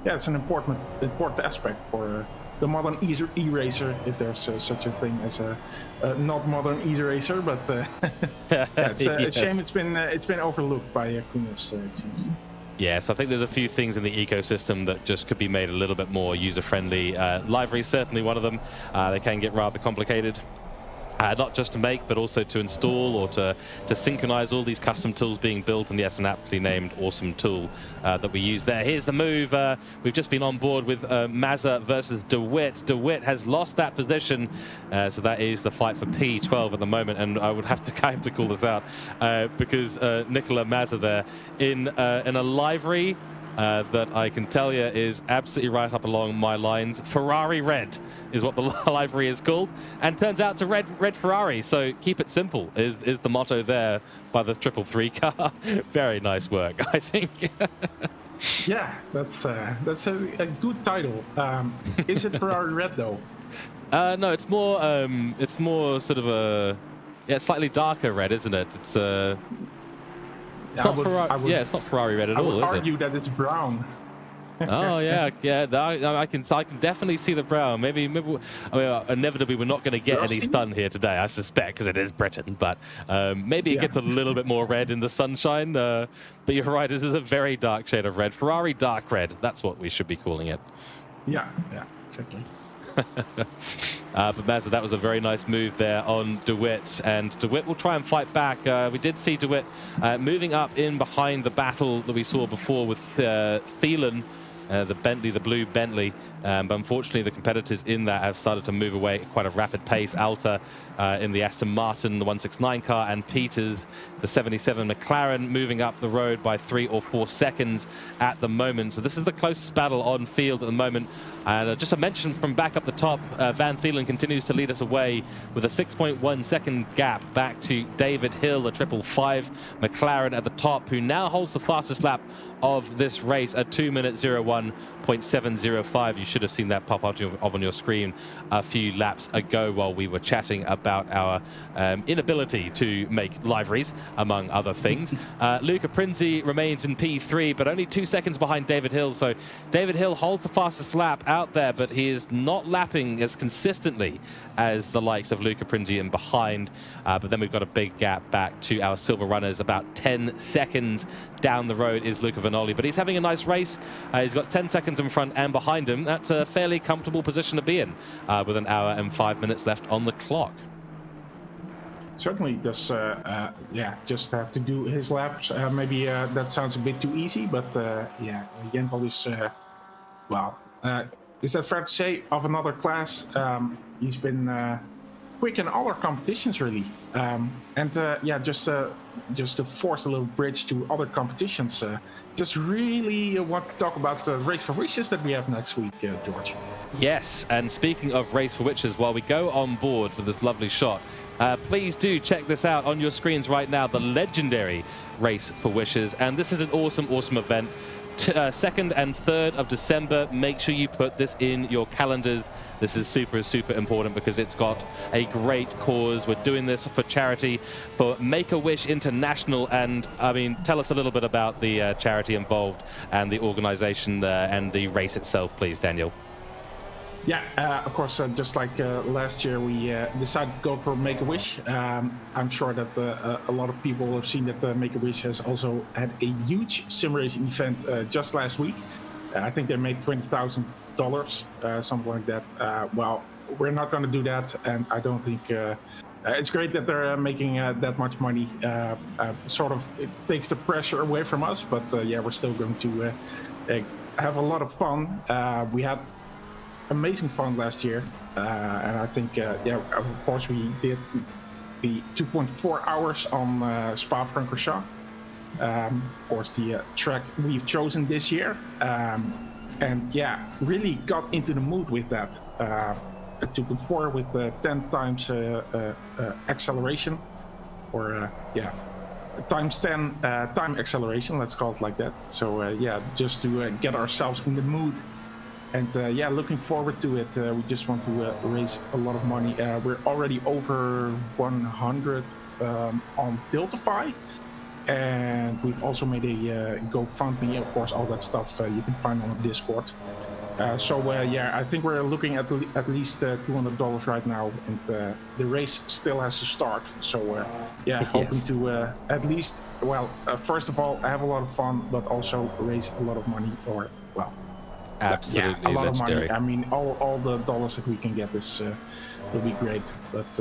yeah, it's an important aspect for the modern e-racer, if there's such a thing as a not modern e-racer, but yeah, it's a shame it's been overlooked by Kunos, it seems. Yes, I think there's a few things in the ecosystem that just could be made a little bit more user-friendly. Livery is certainly one of them. They can get rather complicated. Not just to make, but also to install or to synchronize all these custom tools being built, and yes, an aptly named awesome tool that we use there. Here's the move. We've just been on board with Mazza versus DeWitt. DeWitt has lost that position, so that is the fight for P12 at the moment, and I have to call this out because Nicola Mazza there in a livery that I can tell you is absolutely right up along my lines. Ferrari Red is what the livery is called, and turns out to red Ferrari. So keep it simple is the motto there by the 333 car. Very nice work, I think. Yeah, that's a good title. Is it Ferrari Red though? No, it's more sort of a slightly darker red, isn't it? It's not Ferrari. Yeah, it's not Ferrari Red at all, is it? I would argue that it's brown. Oh yeah. I can definitely see the brown. Maybe. I mean, inevitably we're not going to get any sun here today, I suspect, because it is Britain. But maybe it gets a little bit more red in the sunshine. But you're right. This is a very dark shade of red. Ferrari dark red. That's what we should be calling it. Yeah, exactly. But Mazza, that was a very nice move there on DeWitt, and DeWitt will try and fight back. We did see DeWitt moving up in behind the battle that we saw before with Thielen, the blue Bentley. But unfortunately, the competitors in that have started to move away at quite a rapid pace. Alta in the Aston Martin, the 169 car, and Peters, the 77 McLaren, moving up the road by 3 or 4 seconds at the moment. So this is the closest battle on field at the moment. And just a mention from back up the top, Van Thielen continues to lead us away with a 6.1 second gap back to David Hill, the 555 McLaren at the top, who now holds the fastest lap of this race at 2 minutes 01.705. You should have seen that pop up on your screen a few laps ago while we were chatting about our inability to make liveries, among other things. Luca Prinzi remains in P3, but only 2 seconds behind David Hill. So David Hill holds the fastest lap out there, but he is not lapping as consistently as the likes of Luca Prinzi and behind. But then we've got a big gap back to our silver runners. About 10 seconds down the road is Luca Vanoli, but he's having a nice race. He's got 10 seconds in front and behind him. That's a fairly comfortable position to be in with an hour and 5 minutes left on the clock. Certainly does, just have to do his laps. Maybe that sounds a bit too easy, but Jentel is, is that fair to say, of another class? He's been quick in other competitions, really. Just to force a little bridge to other competitions, just really want to talk about the Race for Wishes that we have next week, George. Yes, and speaking of Race for Wishes, while we go on board for this lovely shot, please do check this out on your screens right now, the legendary Race for Wishes. And this is an awesome, awesome event. 2nd and 3rd of December, make sure you put this in your calendars. This is super, super important because it's got a great cause. We're doing this for charity, for Make-A-Wish International. And I mean, tell us a little bit about the charity involved and the organization and the race itself, please, Daniel. Yeah, of course, just like last year, we decided to go for Make-A-Wish. I'm sure that a lot of people have seen that Make-A-Wish has also had a huge sim racing event just last week. I think they made $20,000, something like that. Well, we're not going to do that, and I don't think it's great that they're making that much money. Sort of, it takes the pressure away from us, but we're still going to have a lot of fun. We had amazing fun last year, and I think, of course, we did the 2.4 hours on Spa-Francorchamps. Of course, the track we've chosen this year, and really got into the mood with that. A 2.4 with 10 times acceleration, or times 10 time acceleration, let's call it like that. So just to get ourselves in the mood. And looking forward to it. We just want to raise a lot of money. We're already over 100 on Tiltify. And we've also made a GoFundMe, of course, all that stuff you can find on Discord. I think we're looking at least $200 right now, and the race still has to start. So, hoping to at least, first of all, have a lot of fun, but also raise a lot of money, absolutely a lot legendary. of money. I mean, all the dollars that we can get is will be great. But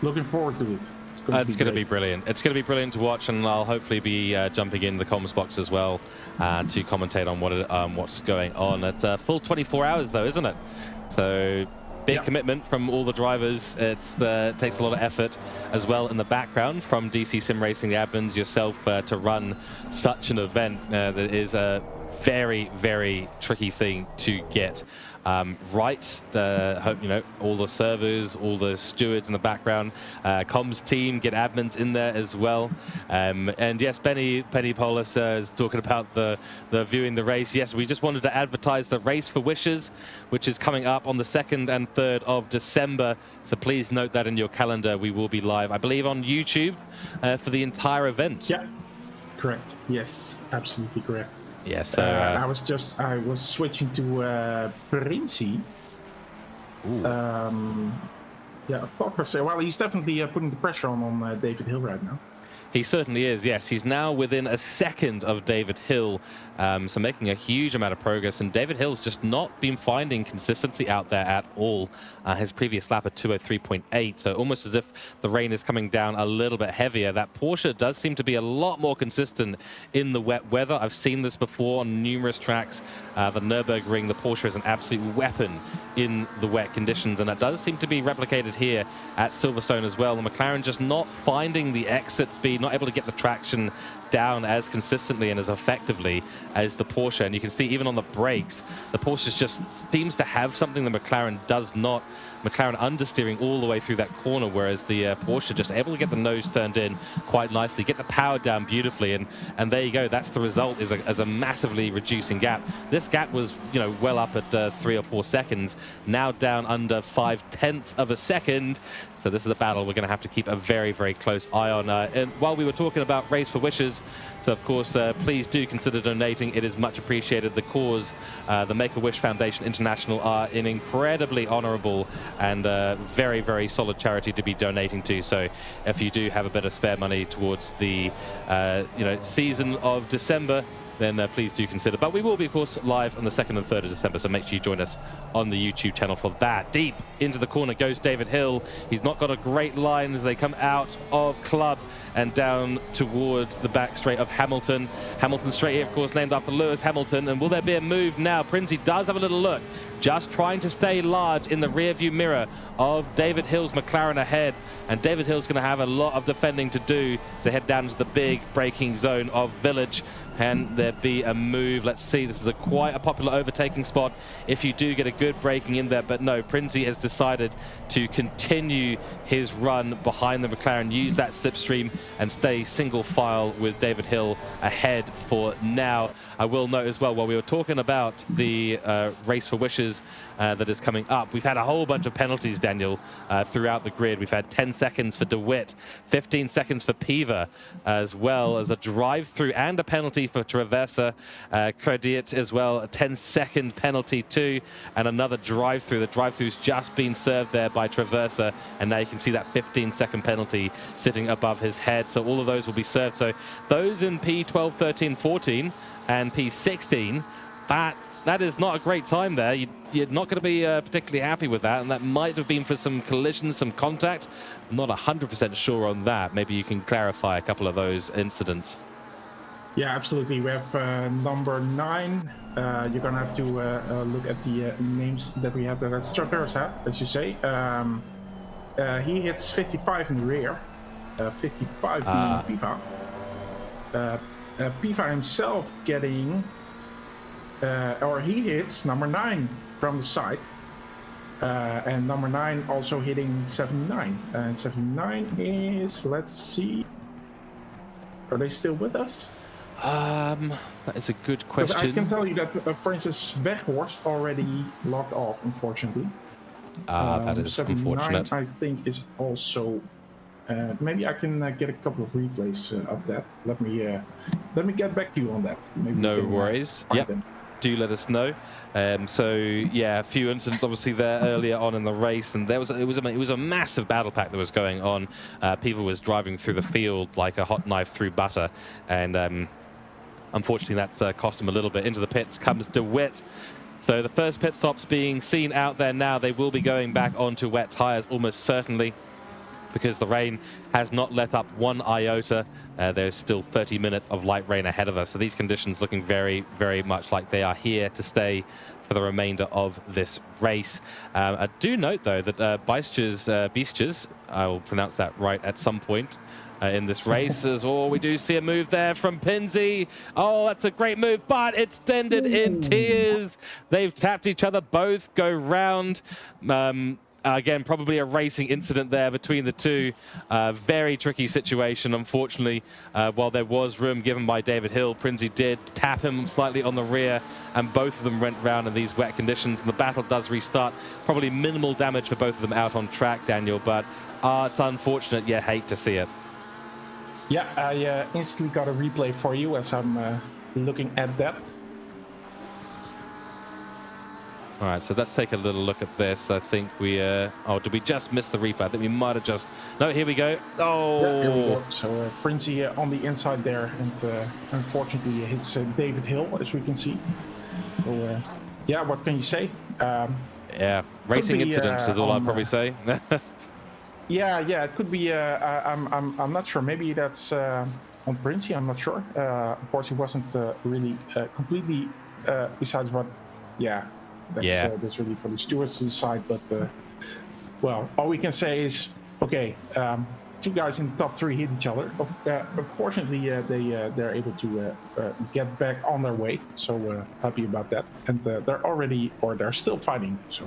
looking forward to it. It's going to be brilliant. It's going to be brilliant to watch, and I'll hopefully be jumping in the comms box as well to commentate on what's going on. It's a full 24 hours, though, isn't it? So big commitment from all the drivers. It takes a lot of effort as well in the background from DC-SimRacing, the admins, yourself, to run such an event that is a very, very tricky thing to get right. Hope all the servers, all the stewards in the background, comms team, get admins in there as well. And yes, Penny Polis is talking about the viewing the race. Yes, we just wanted to advertise the Race for Wishes, which is coming up on the 2nd and 3rd of December. So please note that in your calendar. We will be live, I believe, on YouTube for the entire event. Yeah, correct. Yes, absolutely correct. Yeah, so I was switching to Prinzi. Well, he's definitely putting the pressure on David Hill right now. He certainly is, yes. He's now within a second of David Hill, so making a huge amount of progress. And David Hill's just not been finding consistency out there at all. His previous lap at 203.8, so almost as if the rain is coming down a little bit heavier. That Porsche does seem to be a lot more consistent in the wet weather. I've seen this before on numerous tracks. The Nürburgring, the Porsche is an absolute weapon in the wet conditions, and that does seem to be replicated here at Silverstone as well. The McLaren just not finding the exit speed, not able to get the traction down as consistently and as effectively as the Porsche. And you can see even on the brakes, the Porsche just seems to have something the McLaren does not. McLaren understeering all the way through that corner, whereas the Porsche just able to get the nose turned in quite nicely, get the power down beautifully, and there you go. That's the result, is a massively reducing gap. This gap was, you know, well up at 3 or 4 seconds, now down under 0.5 of a second. So this is a battle we're going to have to keep a very, very close eye on. And while we were talking about Race for Wishes, so of course, please do consider donating. It is much appreciated. The cause, the Make-A-Wish Foundation International, are an incredibly honorable and very, very solid charity to be donating to. So if you do have a bit of spare money towards the season of December, then please do consider. But we will be, of course, live on the 2nd and 3rd of December, so make sure you join us on the YouTube channel for that. Deep into the corner goes David Hill. He's not got a great line as they come out of Club and down towards the back straight of Hamilton. Hamilton straight here, of course, named after Lewis Hamilton. And will there be a move now? Princey does have a little look, just trying to stay large in the rear-view mirror of David Hill's McLaren ahead. And David Hill's going to have a lot of defending to do to head down to the big braking zone of Village. Can there be a move? Let's see. This is quite a popular overtaking spot if you do get a good braking in there. But no, Princey has decided to continue his run behind the McLaren, use that slipstream and stay single file with David Hill ahead for now. I will note as well, while we were talking about the Race for Wishes that is coming up, we've had a whole bunch of penalties, Daniel, throughout the grid. We've had 10 seconds for DeWitt, 15 seconds for Piva, as well as a drive-through and a penalty for Traversa. Credit as well, a 10-second penalty too, and another drive-through. The drive-through's just been served there by Traversa, and now you can see that 15-second penalty sitting above his head. So all of those will be served. So those in P12, 13, 14 and P16, that is not a great time there. You're not going to be particularly happy with that, and that might have been for some collisions, some contact. I'm not 100% sure on that. Maybe you can clarify a couple of those incidents. Yeah, absolutely. We have number 9. You're going to have to look at the names that we have there. That's Traversa, as you say. He hits 55 in the rear. 55 being Piva. Piva himself getting... or he hits number 9 from the side. And number 9 also hitting 79. And 79 is... Let's see. Are they still with us? That is a good question. I can tell you that, for instance, Weghorst already logged off, unfortunately. That is unfortunate. I think is also. Maybe I can get a couple of replays of that. Let me get back to you on that. Maybe no worries. Yep. Do let us know. So yeah, a few incidents obviously there earlier on in the race, and it was a massive battle pack that was going on. People was driving through the field like a hot knife through butter, and unfortunately that cost him a little bit. Into the pits comes DeWitt. So the first pit stops being seen out there now. They will be going back onto wet tires almost certainly, because the rain has not let up one iota. There's still 30 minutes of light rain ahead of us. So these conditions looking very, very much like they are here to stay for the remainder of this race. I do note, though, that Biestjes, I will pronounce that right at some point in this race, we do see a move there from Pinsey. Oh, that's a great move, but it's ended in tears. They've tapped each other, both go round. Again, probably a racing incident there between the two. Very tricky situation, unfortunately. While there was room given by David Hill, Prinsey did tap him slightly on the rear, and both of them went round in these wet conditions. And the battle does restart. Probably minimal damage for both of them out on track, Daniel, but it's unfortunate. You hate to see it. Yeah, I instantly got a replay for you as I'm looking at that. All right, so let's take a little look at this. I think we... did we just miss the replay? I think we might have just... No, here we go. Oh! Yeah, here we go. So Princey on the inside there, and unfortunately hits David Hill, as we can see. So, yeah, what can you say? Yeah, racing incident is all I'll probably say. Yeah, it could be. I'm not sure. Maybe that's on Princey. I'm not sure. Of course, he wasn't really completely besides what. Yeah. That's really for the stewards to decide. But well, all we can say is, okay, two guys in the top three hit each other. Fortunately, they're able to get back on their way. So happy about that. And they're still fighting. So.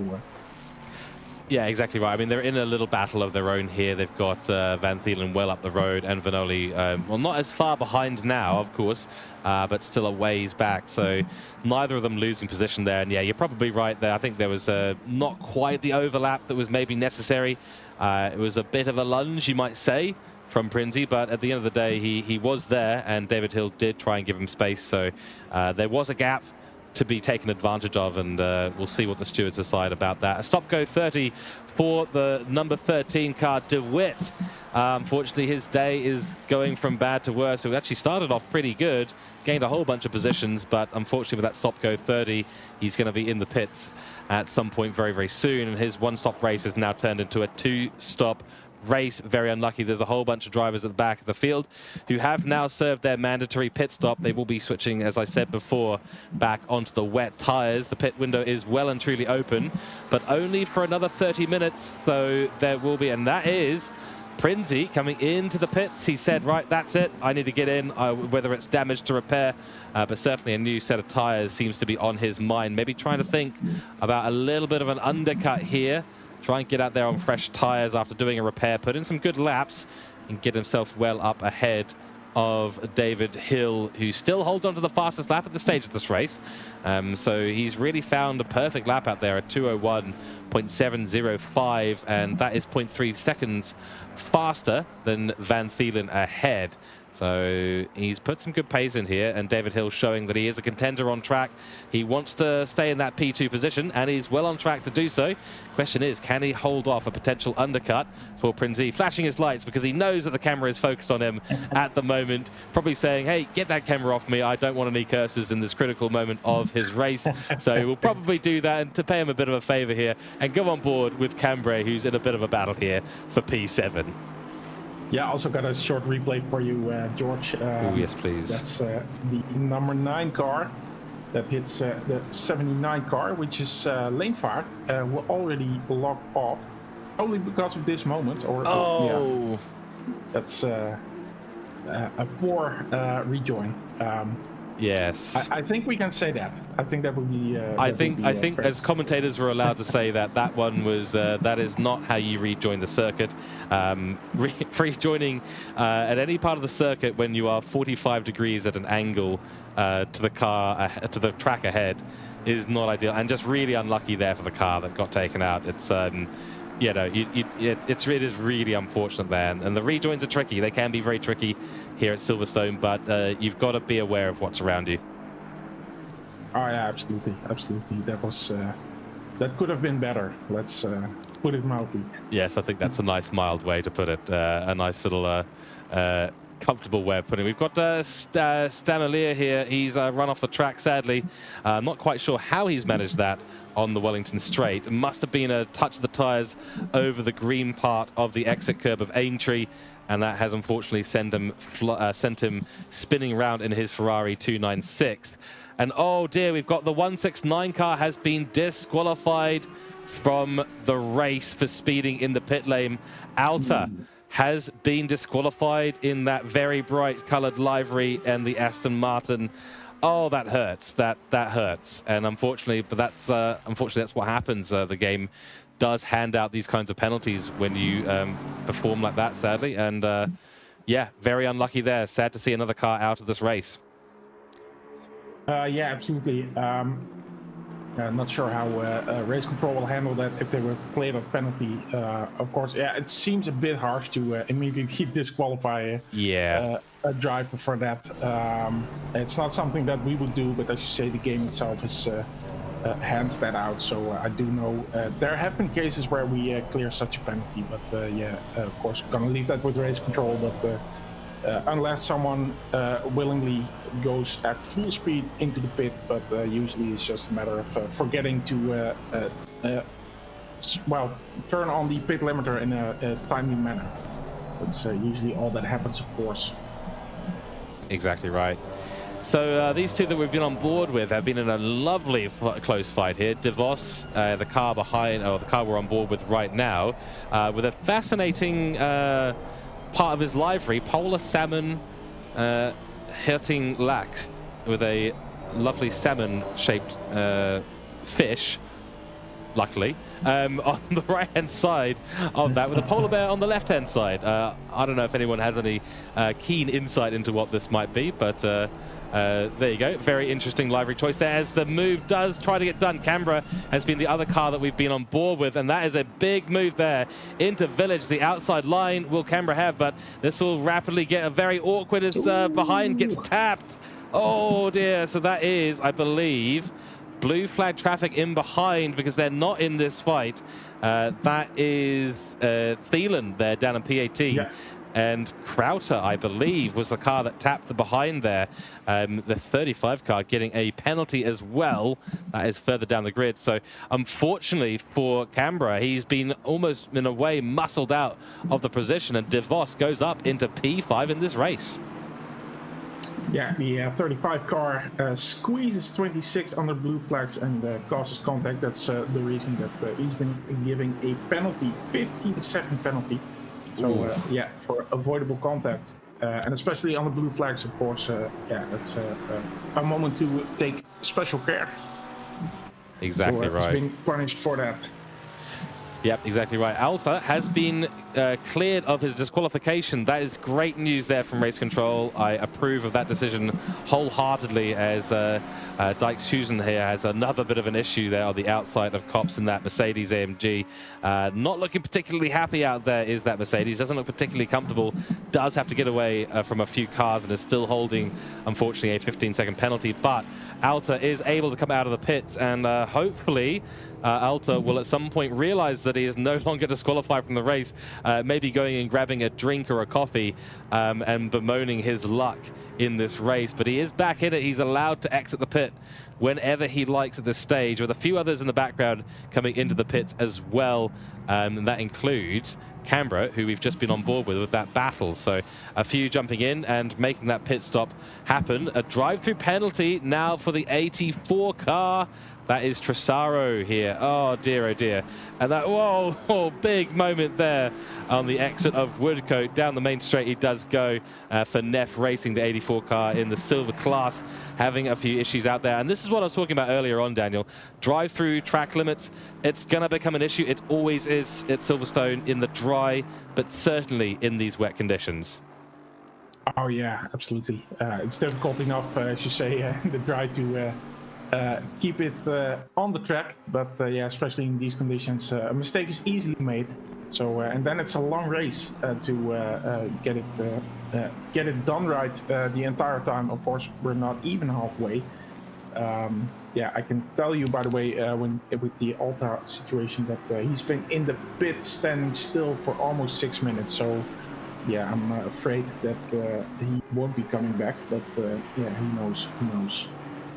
Yeah, exactly right. I mean, they're in a little battle of their own here. They've got Van Thielen well up the road and Vanoli, well, not as far behind now, of course, but still a ways back. So neither of them losing position there. And yeah, you're probably right there. I think there was not quite the overlap that was maybe necessary. It was a bit of a lunge, you might say, from Prinzi, but at the end of the day, he was there, and David Hill did try and give him space. So there was a gap to be taken advantage of, and we'll see what the stewards decide about that. A stop-go 30 for the number 13 car, DeWitt. Unfortunately, his day is going from bad to worse. So he actually started off pretty good, gained a whole bunch of positions, but unfortunately with that stop-go 30, he's going to be in the pits at some point very, very soon, and his one-stop race has now turned into a two-stop race. Very unlucky. There's a whole bunch of drivers at the back of the field who have now served their mandatory pit stop. They will be switching, as I said before, back onto the wet tires. The pit window is well and truly open, but only for another 30 minutes. So there will be, and that is Prinzi coming into the pits. He said, right, that's it. I need to get in, whether it's damage to repair, but certainly a new set of tires seems to be on his mind. Maybe trying to think about a little bit of an undercut here. Try and get out there on fresh tires after doing a repair, put in some good laps, and get himself well up ahead of David Hill, who still holds on to the fastest lap at the stage of this race. So he's really found a perfect lap out there at 2:01.705, and that is 0.3 seconds faster than Van Thielen ahead. So he's put some good pace in here, and David Hill showing that he is a contender on track. He wants to stay in that P2 position, and he's well on track to do so. Question is, can he hold off a potential undercut for Prinzi? Flashing his lights because he knows that the camera is focused on him at the moment. Probably saying, hey, get that camera off me. I don't want any curses in this critical moment of his race. So we'll probably do that, and to pay him a bit of a favor here and go on board with Cambrai, who's in a bit of a battle here for P7. Yeah, also got a short replay for you, George. Oh, yes, please. That's the number 9 car that hits the 79 car, which is lane fire. We're already locked off, only because of this moment. Yeah, that's a poor rejoin. Yes, I think we can say that. I think that would be. I think as commentators we're allowed to say that one was that is not how you rejoin the circuit. Rejoining at any part of the circuit when you are 45 degrees at an angle to the car to the track ahead is not ideal, and just really unlucky there for the car that got taken out. It's you know, it is really unfortunate there, and the rejoins are tricky. They can be very tricky here at Silverstone, but you've got to be aware of what's around you. Oh yeah, absolutely. That was that could have been better. Let's put it mildly. Yes, I think that's a nice mild way to put it. A nice little comfortable way of putting it. We've got Stamalier here. He's run off the track, sadly. Not quite sure how he's managed that on the Wellington Straight. It must have been a touch of the tyres over the green part of the exit curb of Aintree, and that has unfortunately sent him spinning around in his Ferrari 296. And oh dear, we've got the 169 car has been disqualified from the race for speeding in the pit lane. Alta has been disqualified in that very bright coloured livery and the Aston Martin. Oh, that hurts. That hurts. And unfortunately, but that's what happens. The game does hand out these kinds of penalties when you perform like that, sadly. And yeah, very unlucky there. Sad to see another car out of this race. Yeah, absolutely. Not sure how race control will handle that if they were played a penalty. Of course, yeah, it seems a bit harsh to immediately disqualify a driver for that. It's not something that we would do, but as you say, the game itself is hands that out. So I do know there have been cases where we clear such a penalty, but yeah, of course, gonna leave that with race control. But unless someone willingly goes at full speed into the pit, but usually it's just a matter of forgetting to well, turn on the pit limiter in a timely manner. That's usually all that happens, of course. Exactly right. So these two that we've been on board with have been in a lovely close fight here. DeVos, the car behind, or the car we're on board with right now, with a fascinating part of his livery, polar salmon Hirting Lachs, with a lovely salmon-shaped fish, luckily, on the right-hand side of that, with a polar bear on the left-hand side. I don't know if anyone has any keen insight into what this might be, but there you go. Very interesting livery choice there, as the move does try to get done. Canberra has been the other car that we've been on board with, and that is a big move there into Village. The outside line will Canberra have, but this will rapidly get very awkward as behind gets tapped. Oh dear, so that is, I believe, blue flag traffic in behind because they're not in this fight. That is Thielen there down in P18. Yeah. And Crowter, I believe, was the car that tapped the behind there. The 35 car getting a penalty as well. That is further down the grid. So unfortunately for Canberra, he's been almost in a way muscled out of the position, and DeVos goes up into P5 in this race. Yeah, the 35 car squeezes 26 under blue flags and causes contact. That's the reason that he's been giving a penalty, 15-second penalty. So yeah, for avoidable contact, and especially on the blue flags, of course. Yeah, that's a moment to take special care. Exactly right. He's being punished for that. Yep, exactly right. Alta has been cleared of his disqualification. That is great news there from Race Control. I approve of that decision wholeheartedly, as Dijkhuizen here has another bit of an issue there on the outside of Kops in that Mercedes AMG. Not looking particularly happy out there is that Mercedes. Doesn't look particularly comfortable. Does have to get away from a few cars and is still holding, unfortunately, a 15-second penalty. But Alta is able to come out of the pits, and hopefully Alta will at some point realize that he is no longer disqualified from the race, maybe going and grabbing a drink or a coffee and bemoaning his luck in this race. But he is back in it. He's allowed to exit the pit whenever he likes at this stage, with a few others in the background coming into the pits as well. And that includes Canberra, who we've just been on board with that battle. So a few jumping in and making that pit stop happen. A drive-through penalty now for the 84 car. That is Tresaro here. Oh dear, and that, whoa, big moment there on the exit of Woodcote. Down the main straight he does go for Neff Racing, the 84 car in the silver class, having a few issues out there. And this is what I was talking about earlier on, Daniel. Drive-through track limits, it's going to become an issue. It always is at Silverstone in the dry, but certainly in these wet conditions. Oh yeah, absolutely. It's difficult enough, as you say, the dry to keep it on the track, but yeah, especially in these conditions, a mistake is easily made. So and then it's a long race to get it done right the entire time. Of course, we're not even halfway. Yeah, I can tell you, by the way, with the Alta situation, that he's been in the pit standing still for almost 6 minutes. So yeah, I'm afraid that he won't be coming back. But yeah, who knows?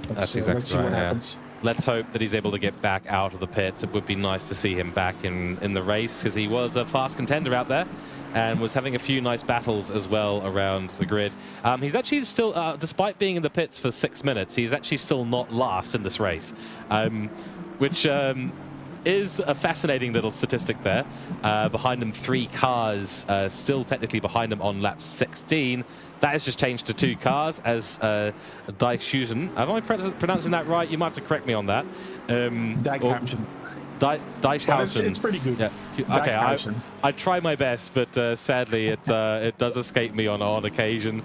That's exactly let's see what happens. Let's hope that he's able to get back out of the pits. It would be nice to see him back in the race, because he was a fast contender out there and was having a few nice battles as well around the grid. He's actually still, despite being in the pits for 6 minutes, he's actually still not last in this race, which is a fascinating little statistic there. Behind him, 3 cars, still technically behind him on lap 16. That has just changed to 2 cars, as Dijkhuizen. Am I pronouncing that right? You might have to correct me on that. Dijkhuizen. Dijkhuizen. It's pretty good. Yeah. Okay, I try my best, but sadly it does escape me on occasion.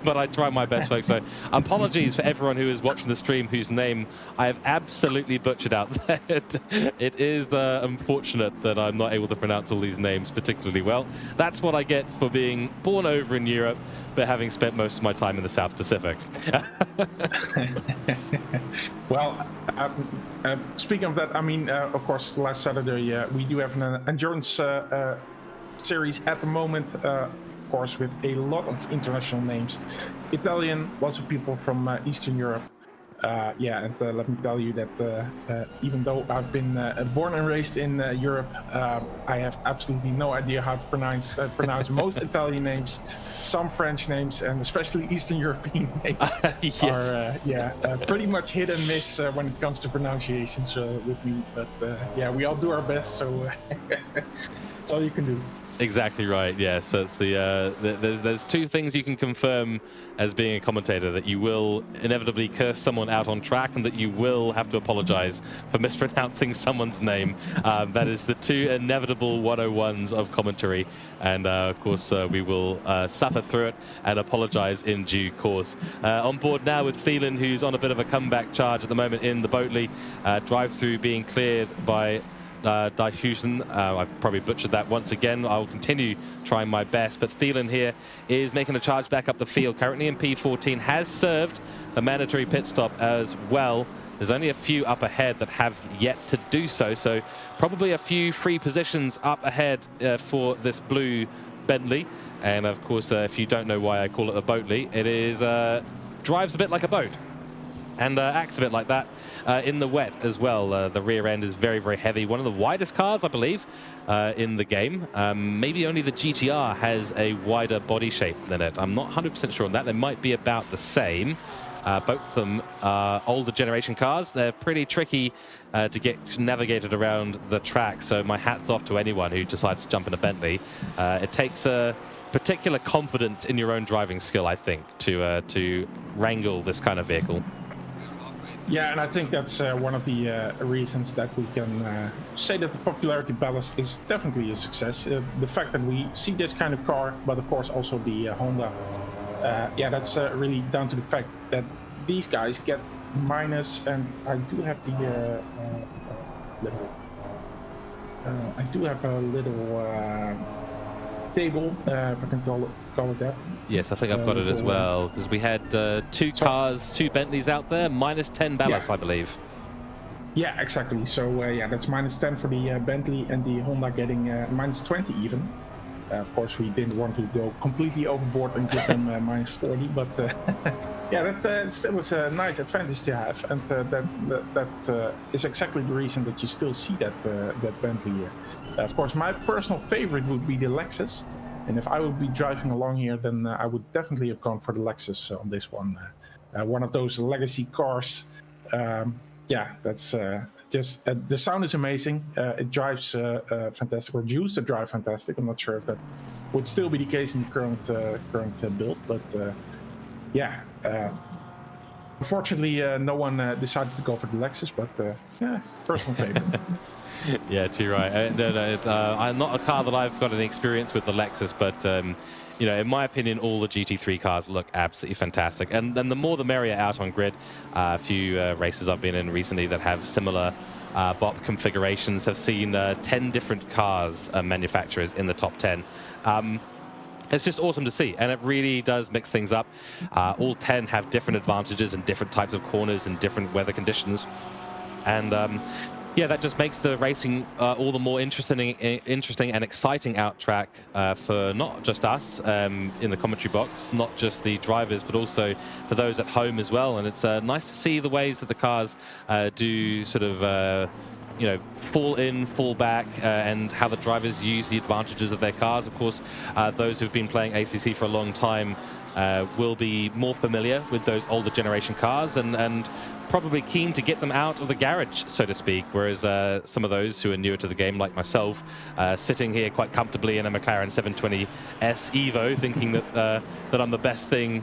But I try my best, folks. So apologies for everyone who is watching the stream whose name I have absolutely butchered out there. It is unfortunate that I'm not able to pronounce all these names particularly well. That's what I get for being born over in Europe, but having spent most of my time in the South Pacific. Well, speaking of that, I mean, of course, last Saturday we do have an endurance series at the moment, of course, with a lot of international names. Italian, lots of people from Eastern Europe. Yeah, and let me tell you that even though I've been born and raised in Europe, I have absolutely no idea how to pronounce most Italian names. Some French names, and especially Eastern European names, yes. are pretty much hit and miss when it comes to pronunciations with me. But yeah, we all do our best, so that's all you can do. Exactly right. Yeah. So it's there's two things you can confirm as being a commentator: that you will inevitably curse someone out on track, and that you will have to apologize for mispronouncing someone's name. That is the two inevitable 101s of commentary, and of course we will suffer through it and apologize in due course. On board now with Phelan, who's on a bit of a comeback charge at the moment in the Boatley. Drive-through being cleared by Diffusion. I probably butchered that once again. I'll continue trying my best, but Thielen here is making a charge back up the field currently in P14, has served the mandatory pit stop as well. There's only a few up ahead that have yet to do so, so probably a few free positions up ahead for this blue Bentley. And of course, if you don't know why I call it a Boatley, it is drives a bit like a boat and acts a bit like that in the wet as well. The rear end is very, very heavy. One of the widest cars, I believe, in the game. Maybe only the GTR has a wider body shape than it. I'm not 100% sure on that. They might be about the same. Both of them are older generation cars. They're pretty tricky to get navigated around the track, so my hat's off to anyone who decides to jump in a Bentley. It takes a particular confidence in your own driving skill, I think, to wrangle this kind of vehicle. Yeah, and I think that's one of the reasons that we can say that the popularity ballast is definitely a success. The fact that we see this kind of car, but of course also the Honda, yeah, that's really down to the fact that these guys get minus, and I do have the little, I do have a little table, if I can call it that. Yes, I think I've got it as well, because we had two Bentleys out there, minus 10 ballast, yeah. I believe. Yeah, exactly. So yeah, that's minus 10 for the Bentley, and the Honda getting minus 20 even. Of course, we didn't want to go completely overboard and give them minus 40, but yeah, that still was a nice advantage to have, and that is exactly the reason that you still see that Bentley here. Of course, my personal favorite would be the Lexus, and if I would be driving along here, then I would definitely have gone for the Lexus on this one. One of those legacy cars. Yeah, that's just the sound is amazing. It drives fantastic, or used to drive fantastic. I'm not sure if that would still be the case in the current build, but yeah. Unfortunately, no one decided to go for the Lexus, but yeah, personal favorite. Yeah, too right. I'm not a car that I've got any experience with, the Lexus, but you know, in my opinion, all the GT3 cars look absolutely fantastic, and the more the merrier out on grid. A few races I've been in recently that have similar BOP configurations have seen 10 different cars manufacturers in the top 10. It's just awesome to see, and it really does mix things up. All 10 have different advantages and different types of corners and different weather conditions, and yeah, that just makes the racing all the more interesting and exciting out track for not just us in the commentary box, not just the drivers, but also for those at home as well. And it's nice to see the ways that the cars do sort of you know, fall in, fall back, and how the drivers use the advantages of their cars. Of course, those who've been playing ACC for a long time will be more familiar with those older generation cars, and probably keen to get them out of the garage, so to speak, whereas some of those who are newer to the game, like myself, sitting here quite comfortably in a McLaren 720S Evo, thinking that that I'm the best thing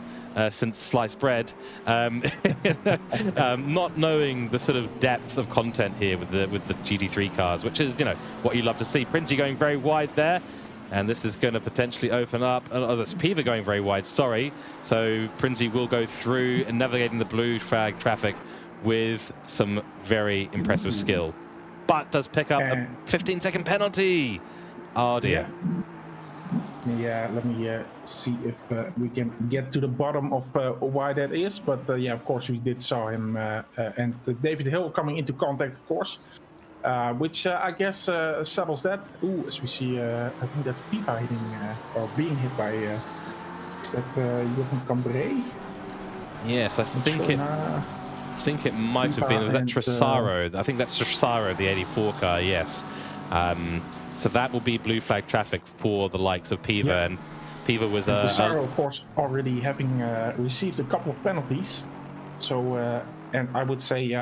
since sliced bread, not knowing the sort of depth of content here with the GT3 cars, which is, you know, what you love to see. Princey going very wide there, and this is going to potentially open up. Oh, that's Piva going very wide, sorry. So Princey will go through and navigating the blue flag traffic with some very impressive skill, but does pick up a 15-second penalty. Oh dear. Yeah, let me see if we can get to the bottom of why that is. But yeah, of course, we did saw him and David Hill coming into contact, of course, which I guess settles that. Ooh, as we see, I think that's Piva hitting or being hit by. Is that Jochen Cambrai? Yes, I think it might have been. Was that Tresaro? I think that's Tresaro, the 84 car. Yes. So that will be blue flag traffic for the likes of Piva, yeah. And Piva was Tresaro, of course, already having received a couple of penalties. So, and I would say,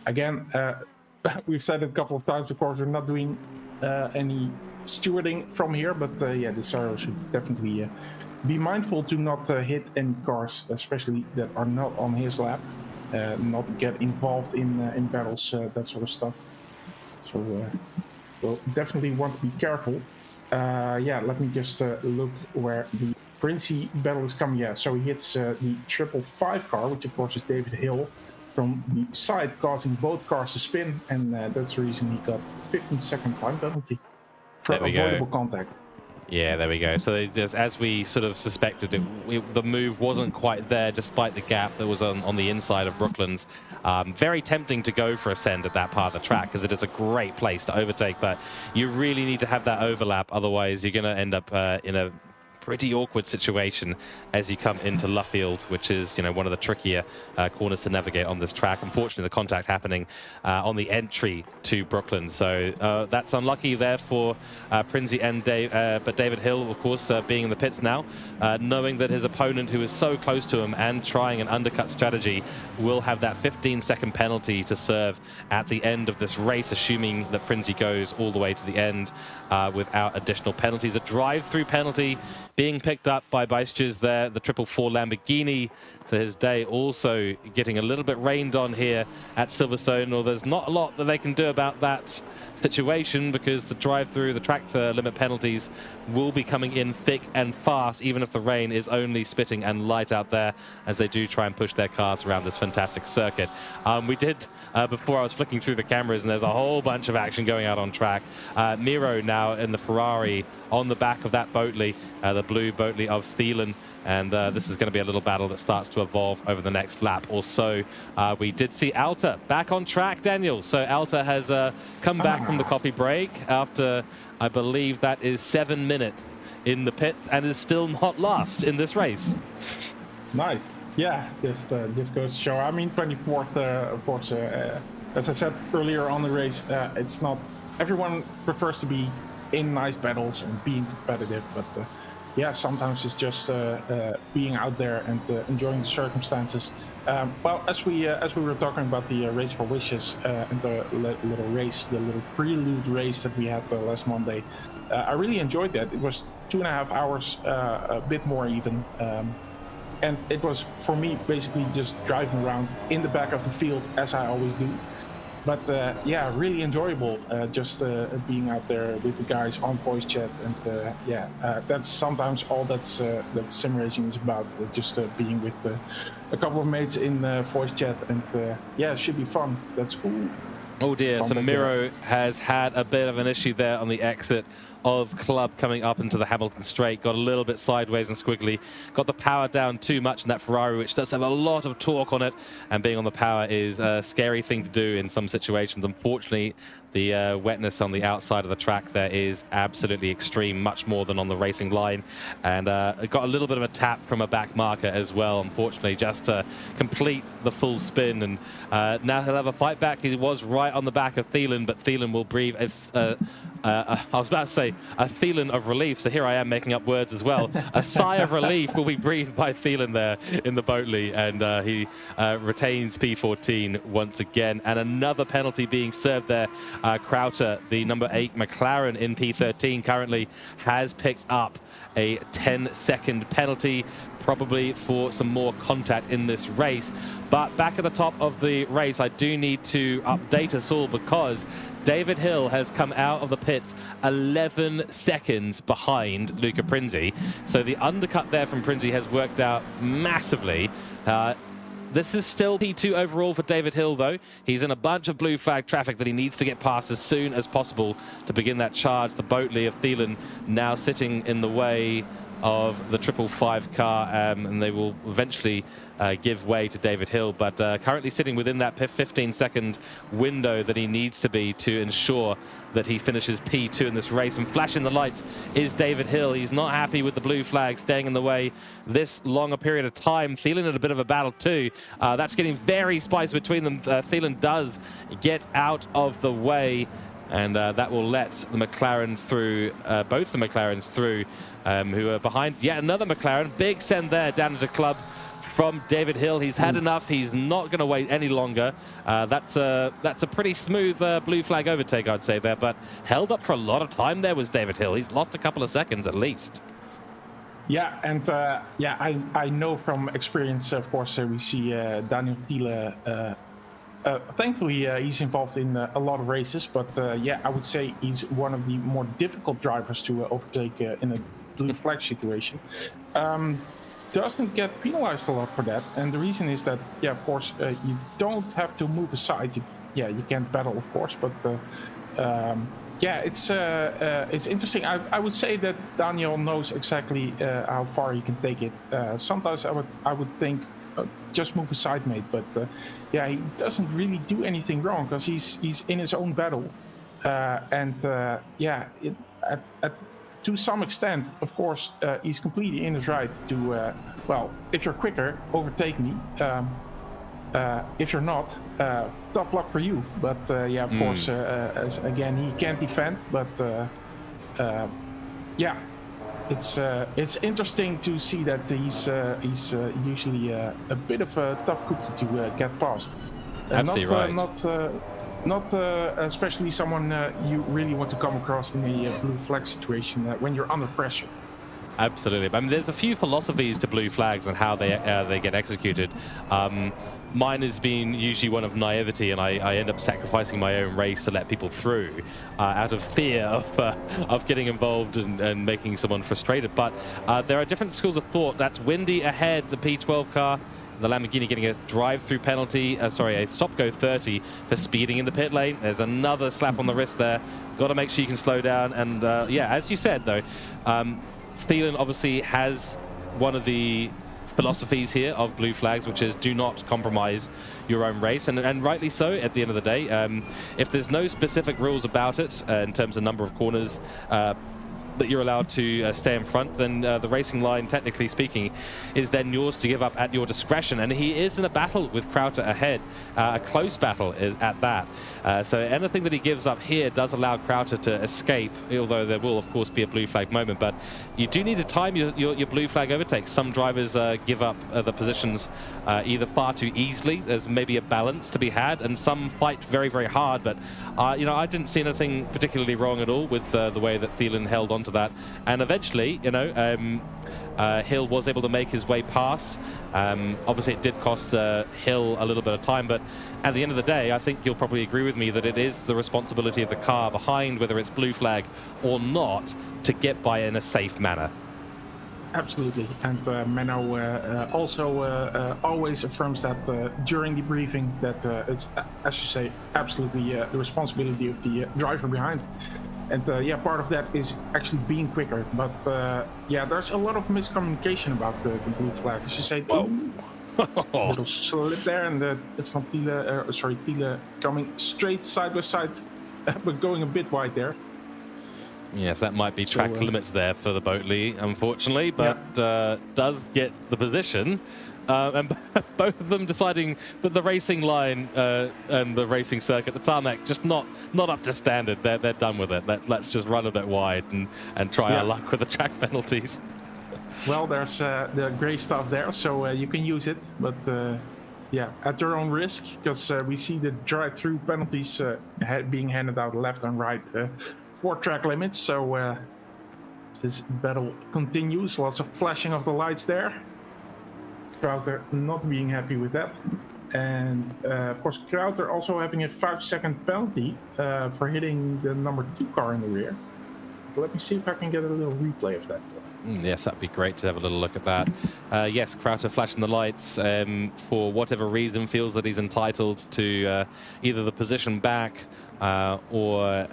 again, we've said it a couple of times. Of course, we're not doing any stewarding from here, but yeah, the Saro should definitely be mindful to not hit any cars, especially that are not on his lap, not get involved in battles, that sort of stuff. So we'll definitely want to be careful. Yeah, let me just look where the Princey battle is coming. Yeah, so he hits the 555 car, which of course is David Hill, from the side, causing both cars to spin, and that's the reason he got 15-second time penalty for avoidable contact. Yeah, there we go. So just as we sort of suspected, the move wasn't quite there despite the gap that was on the inside of Brooklands. Very tempting to go for a send at that part of the track because it is a great place to overtake, but you really need to have that overlap. Otherwise, you're going to end up in a pretty awkward situation as you come into Luffield, which is, you know, one of the trickier corners to navigate on this track. Unfortunately, the contact happening on the entry to Brooklyn, so that's unlucky there for Prinsey and Dave, but David Hill, of course, being in the pits now, knowing that his opponent, who is so close to him and trying an undercut strategy, will have that 15-second penalty to serve at the end of this race, assuming that Prinsey goes all the way to the end without additional penalties. A drive-through penalty being picked up by Beisches there, the 444 Lamborghini, for his day, also getting a little bit rained on here at Silverstone, or there's not a lot that they can do about that situation because the drive-through, the track limit penalties will be coming in thick and fast, even if the rain is only spitting and light out there, as they do try and push their cars around this fantastic circuit. We did, before I was flicking through the cameras, and there's a whole bunch of action going out on track. Miro now in the Ferrari on the back of that Boatley, the blue Boatley of Thielen, and this is going to be a little battle that starts to evolve over the next lap or so. We did see Alta back on track, Daniel. So Alta has come back from the coffee break after, I believe that is 7 minutes in the pits, and is still not last in this race. Nice. Yeah, just goes to show. I mean, 24th, of course, as I said earlier on the race, it's not, everyone prefers to be in nice battles and being competitive, but yeah, sometimes it's just being out there and enjoying the circumstances. Well, as we were talking about the race for wishes and the little race, the little prelude race that we had last Monday, I really enjoyed that. It was 2.5 hours, a bit more even, and it was for me basically just driving around in the back of the field as I always do. But yeah, really enjoyable, just being out there with the guys on voice chat, and yeah, that's sometimes all that sim racing is about, just being with a couple of mates in voice chat, and yeah, it should be fun. That's cool. Oh dear, so Miro has had a bit of an issue there on the exit of Club coming up into the Hamilton straight, got a little bit sideways and squiggly, got the power down too much in that Ferrari, which does have a lot of torque on it, and being on the power is a scary thing to do in some situations. Unfortunately, the wetness on the outside of the track there is absolutely extreme, much more than on the racing line, and it got a little bit of a tap from a back marker as well, unfortunately, just to complete the full spin. And now he'll have a fight back. He was right on the back of Thielen, but Thielen will breathe I was about to say a Thielen of relief, so here I am making up words as well. A sigh of relief will be breathed by Thielen there in the Boatley, and he retains P14 once again. And another penalty being served there. Crowter, the number 8 McLaren in P13, currently has picked up a 10-second penalty, probably for some more contact in this race. But back at the top of the race, I do need to update us all, because David Hill has come out of the pits 11 seconds behind Luca Prinsey. So the undercut there from Prinsey has worked out massively. This is still P2 overall for David Hill, though. He's in a bunch of blue flag traffic that he needs to get past as soon as possible to begin that charge. The Boatley of Thielen now sitting in the way of the 555 car, and they will eventually give way to David Hill, but currently sitting within that 15-second window that he needs to be to ensure that he finishes P2 in this race. And flashing the lights is David Hill. He's not happy with the blue flag staying in the way this long a period of time. Thielen in a bit of a battle too. That's getting very spicy between them. Thielen does get out of the way, and that will let the McLaren through, both the McLarens through, who are behind yet another McLaren. Big send there down into Club from David Hill. He's had enough. He's not going to wait any longer. That's a pretty smooth blue flag overtake, I'd say there, but held up for a lot of time there was David Hill. He's lost a couple of seconds at least. Yeah, and I know from experience, of course, we see Daniel Thiele. Thankfully, he's involved in a lot of races, but yeah, I would say he's one of the more difficult drivers to overtake in a blue flag situation. Doesn't get penalized a lot for that, and the reason is that, yeah, of course, you don't have to move aside. You can't battle, of course, but yeah, it's interesting. I would say that Daniel knows exactly how far he can take it. Sometimes I would think just move aside, mate, but yeah, he doesn't really do anything wrong because he's in his own battle, and yeah, to some extent, of course, he's completely in his right to, well, if you're quicker, overtake me. If you're not, tough luck for you. But yeah, of course, again, he can't defend. But yeah, it's interesting to see that he's usually a bit of a tough cookie to get past. Absolutely right. Not especially someone you really want to come across in a blue flag situation when you're under pressure. Absolutely. I mean, there's a few philosophies to blue flags and how they get executed. Mine has been usually one of naivety, and I end up sacrificing my own race to let people through out of fear of getting involved and making someone frustrated. But there are different schools of thought. That's Windy ahead, the P12 car. The Lamborghini getting a drive-through penalty, a stop-go 30 for speeding in the pit lane. There's another slap on the wrist there. Got to make sure you can slow down. And yeah, as you said, though, Thielen obviously has one of the philosophies here of blue flags, which is do not compromise your own race, and rightly so at the end of the day. If there's no specific rules about it in terms of number of corners that you're allowed to stay in front, then the racing line, technically speaking, is then yours to give up at your discretion. And he is in a battle with Crowther ahead, a close battle at that. So anything that he gives up here does allow Crowther to escape, although there will, of course, be a blue flag moment. But you do need to time your blue flag overtakes. Some drivers give up the positions either far too easily. There's maybe a balance to be had, and some fight very, very hard. But you know, I didn't see anything particularly wrong at all with the way that Thielen held on to that, and eventually, you know, Hill was able to make his way past. Obviously, it did cost Hill a little bit of time, but at the end of the day, I think you'll probably agree with me that it is the responsibility of the car behind, whether it's blue flag or not, to get by in a safe manner. Absolutely, and Menno also always affirms that during the briefing that it's, as you say, absolutely the responsibility of the driver behind. And yeah, part of that is actually being quicker. But yeah, there's a lot of miscommunication about the blue flag. As you say, little slip there, and it's from Thiele coming straight side by side, but going a bit wide there. Yes, that might be track limits there for the Boatley, unfortunately, but does get the position. And both of them deciding that the racing line and the racing circuit, the tarmac, just not up to standard. They're done with it. Let's just run a bit wide and try our luck with the track penalties. Well, there's the grey stuff there, so you can use it, but yeah, at your own risk, because we see the drive-through penalties being handed out left and right for track limits. So this battle continues. Lots of flashing of the lights there. Crowther not being happy with that, and of course Crowther also having a 5-second penalty for hitting the number 2 car in the rear. But let me see if I can get a little replay of that. Yes, that'd be great to have a little look at that. Yes, Crowther flashing the lights for whatever reason, feels that he's entitled to either the position back or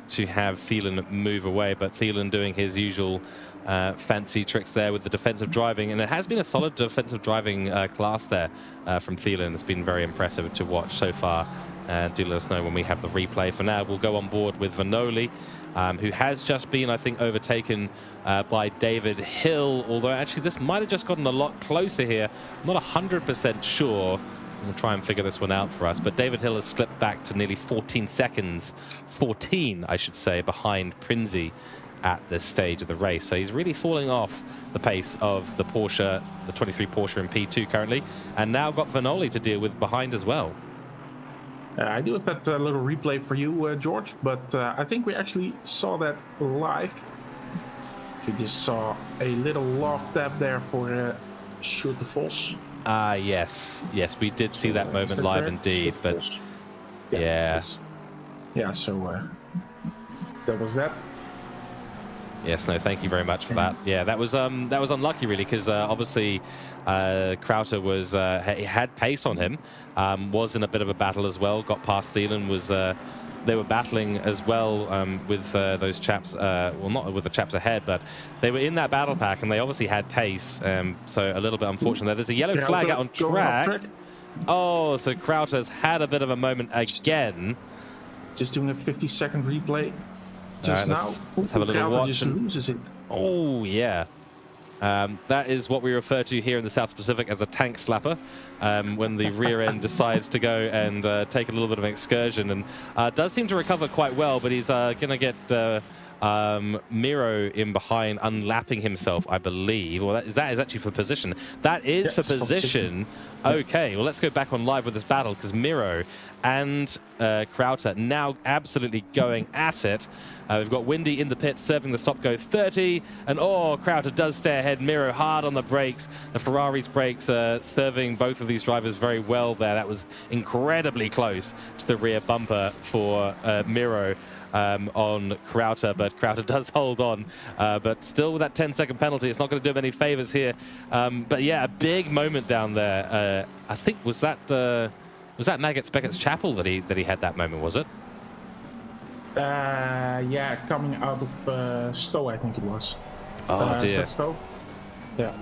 to have Thielen move away, but Thielen doing his usual fancy tricks there with the defensive driving, and it has been a solid defensive driving class there from Thielen. It's been very impressive to watch so far. Do let us know when we have the replay. For now, we'll go on board with Vanoli, who has just been, I think, overtaken by David Hill, although actually this might have just gotten a lot closer here. I'm not 100% sure. We'll try and figure this one out for us, but David Hill has slipped back to nearly 14 seconds, 14 I should say, behind Prinzi at this stage of the race. So he's really falling off the pace of the Porsche, the 23 Porsche in P2 currently, and now got Vanoli to deal with behind as well. I do have that little replay for you, George, but I think we actually saw that live. We just saw a little loft tap there for Shoot the Falls. Yes, we did see that moment live indeed, but yeah. So that was that. Yes, no, thank you very much for that. Yeah, that was unlucky really, because obviously Krauter was he had pace on him, was in a bit of a battle as well. Got past Thielen, was they were battling as well with those chaps. Well, not with the chaps ahead, but they were in that battle pack, and they obviously had pace. So a little bit unfortunate there. There's a yellow flag out on track. Oh, so Krauter's had a bit of a moment again. Just doing a 50-second replay. Just right, now, let's have a little watch. Just loses it. Oh yeah, that is what we refer to here in the South Pacific as a tank slapper, when the rear end decides to go and take a little bit of an excursion, and does seem to recover quite well, but he's gonna get Miro in behind, unlapping himself, I believe. Well, that is actually for position. That is for position. Okay, well, let's go back on live with this battle, because Miro and Krauter now absolutely going at it. We've got Windy in the pit serving the stop-go 30, and Krauter does stay ahead. Miro hard on the brakes. The Ferrari's brakes serving both of these drivers very well there. That was incredibly close to the rear bumper for Miro on Krauter, but Krauter does hold on. But still with that 10-second penalty, it's not going to do him any favors here. But yeah, a big moment down there. I think was that Maggots Beckett's Chapel that he had that moment, was it? Yeah, coming out of Stowe, I think it was. Oh dear. Is that Stowe? Yeah.